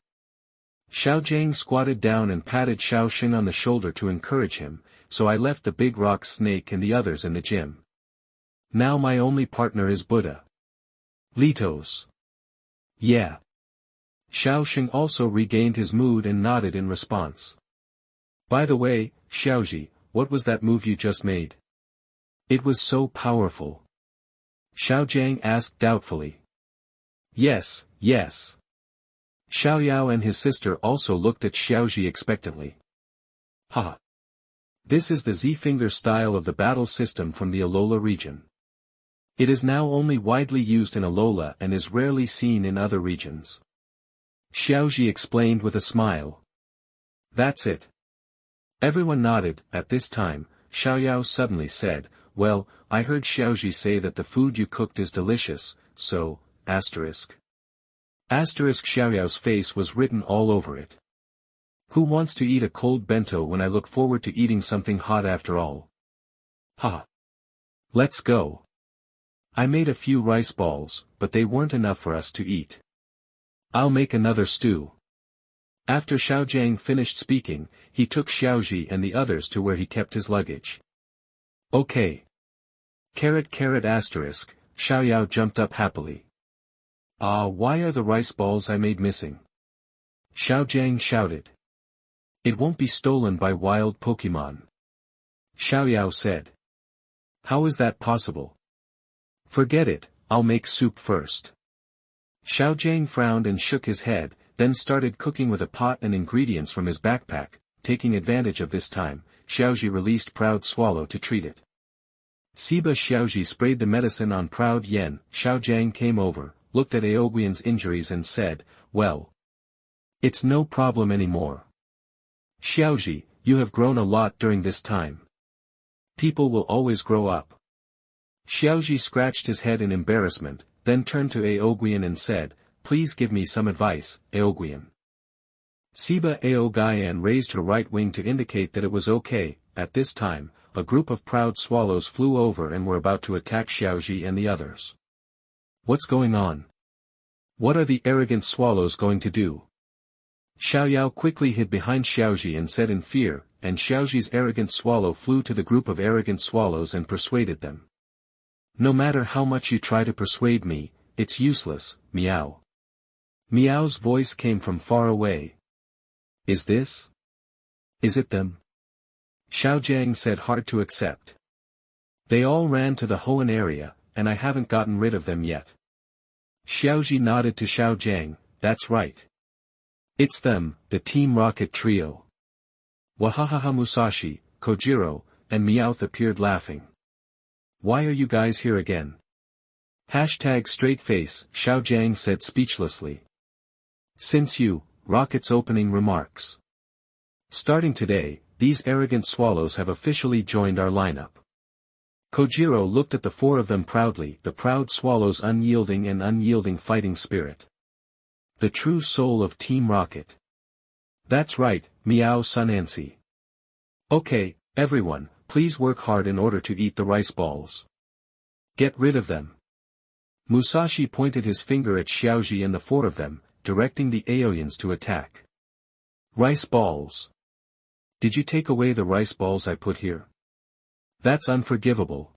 Xiaojiang squatted down and patted Xiaoxing on the shoulder to encourage him, so I left the big rock snake and the others in the gym. Now my only partner is Buddha. Litos. Yeah. Xiaoxing also regained his mood and nodded in response. By the way, Xiaoji, what was that move you just made? It was so powerful. Xiaojiang asked doubtfully. Yes, yes. Xiaoyao and his sister also looked at Xiaoji expectantly. Ha! This is the Z-finger style of the battle system from the Alola region. It is now only widely used in Alola and is rarely seen in other regions. Xiaoji explained with a smile. That's it. Everyone nodded. At this time, Xiaoyao suddenly said, well, I heard Xiaoji say that the food you cooked is delicious, so, asterisk. Asterisk. Xiaoyao's face was written all over it. Who wants to eat a cold bento when I look forward to eating something hot after all? Ha! Let's go. I made a few rice balls, but they weren't enough for us to eat. I'll make another stew. After Xiaojiang finished speaking, he took Xiaoji and the others to where he kept his luggage. Okay. Asterisk, Xiaoyao jumped up happily. Ah, why are the rice balls I made missing? Xiaojiang shouted. It won't be stolen by wild Pokémon. Xiaoyao said. How is that possible? Forget it, I'll make soup first. Xiaojiang frowned and shook his head, then started cooking with a pot and ingredients from his backpack. Taking advantage of this time, Xiaoji released Proud Swallow to treat it. Siba. Xiaoji sprayed the medicine on Proud Yen. Xiaojiang came over, looked at Aoguian's injuries and said, well, It's no problem anymore. Xiaoji, you have grown a lot during this time. People will always grow up. Xiaoji scratched his head in embarrassment, then turned to Aoguian and said, please give me some advice, Aoguian. Siba Aoguian raised her right wing to indicate that it was okay. At this time, a group of proud swallows flew over and were about to attack Xiaoji and the others. What's going on? What are the arrogant swallows going to do? Xiaoyao quickly hid behind Xiaoji and said in fear, and Xiaoji's arrogant swallow flew to the group of arrogant swallows and persuaded them. No matter how much you try to persuade me, it's useless, meow. Meow's voice came from far away. Is it them? Xiaojiang said hard to accept. They all ran to the Hoenn area, and I haven't gotten rid of them yet. Xiaoji nodded to Xiaojiang, that's right. It's them, the Team Rocket trio. Wahahaha Musashi, Kojiro, and Meowth appeared laughing. Why are you guys here again? Hashtag straight face, Xiaojiang said speechlessly. Since Rocket's opening remarks. Starting today, these arrogant swallows have officially joined our lineup. Kojiro looked at the four of them proudly, the proud swallow's unyielding fighting spirit. The true soul of Team Rocket. That's right, Meow Sunancy. Okay, everyone, please work hard in order to eat the rice balls. Get rid of them. Musashi pointed his finger at Xiaoji and the four of them, directing the Aoyans to attack. Rice balls. Did you take away the rice balls I put here? That's unforgivable.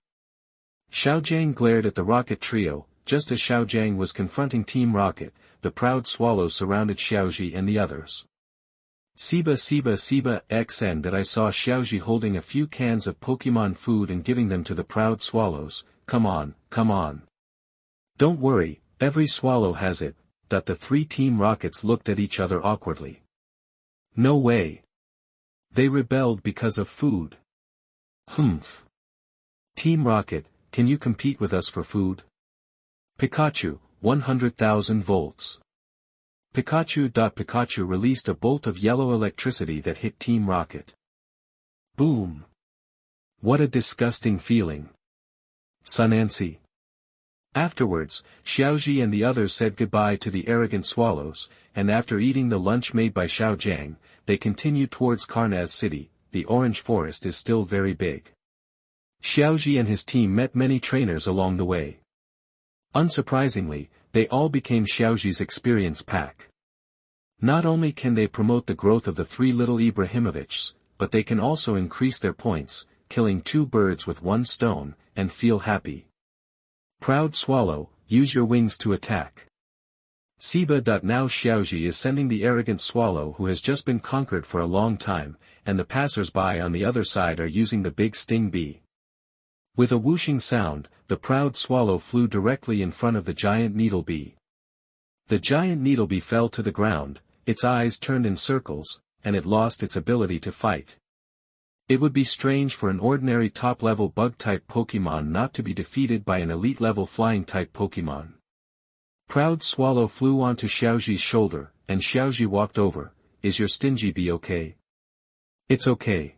Xiaojiang glared at the Rocket trio. Just as Xiaojiang was confronting Team Rocket, the proud swallows surrounded Xiaoji and the others. Siba XN that I saw Xiaoji holding a few cans of Pokémon food and giving them to the proud swallows. Come on. Don't worry, every swallow has it. The three Team Rockets looked at each other awkwardly. No way. They rebelled because of food. Humph. Team Rocket, can you compete with us for food? Pikachu, 100,000 volts. Pikachu released a bolt of yellow electricity that hit Team Rocket. Boom. What a disgusting feeling. Sunancy. Afterwards, Xiaoji and the others said goodbye to the arrogant swallows, and after eating the lunch made by Xiaojiang, they continued towards Chenghua City. The Orange Forest is still very big. Xiaoji and his team met many trainers along the way. Unsurprisingly, they all became Xiaoji's experience pack. Not only can they promote the growth of the three little Ibrahimovichs, but they can also increase their points, killing two birds with one stone, and feel happy. Proud swallow, use your wings to attack. Siba. Now Xiaoji is sending the arrogant swallow who has just been conquered for a long time, and the passers-by on the other side are using the big sting bee. With a whooshing sound, the proud swallow flew directly in front of the giant needle bee. The giant needle bee fell to the ground, its eyes turned in circles, and it lost its ability to fight. It would be strange for an ordinary top-level bug-type Pokémon not to be defeated by an elite-level flying-type Pokémon. Proud swallow flew onto Xiaoji's shoulder, and Xiaoji walked over. Is your stingy bee okay? It's okay.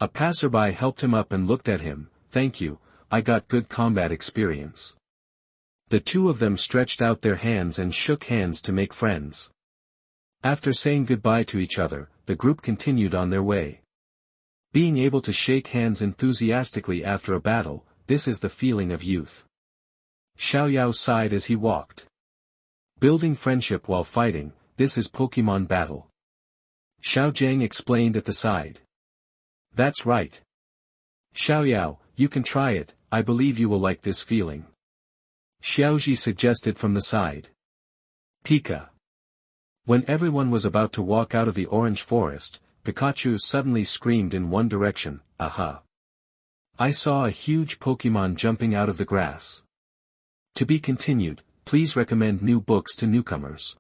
A passerby helped him up and looked at him. Thank you, I got good combat experience. The two of them stretched out their hands and shook hands to make friends. After saying goodbye to each other, the group continued on their way. Being able to shake hands enthusiastically after a battle, this is the feeling of youth. Xiaoyao sighed as he walked. Building friendship while fighting, this is Pokémon battle. Xiaojiang explained at the side. That's right. Xiaoyao, you can try it, I believe you will like this feeling. Xiaoji suggested from the side. Pika. When everyone was about to walk out of the Orange Forest, Pikachu suddenly screamed in one direction, aha. I saw a huge Pokémon jumping out of the grass. To be continued, please recommend new books to newcomers.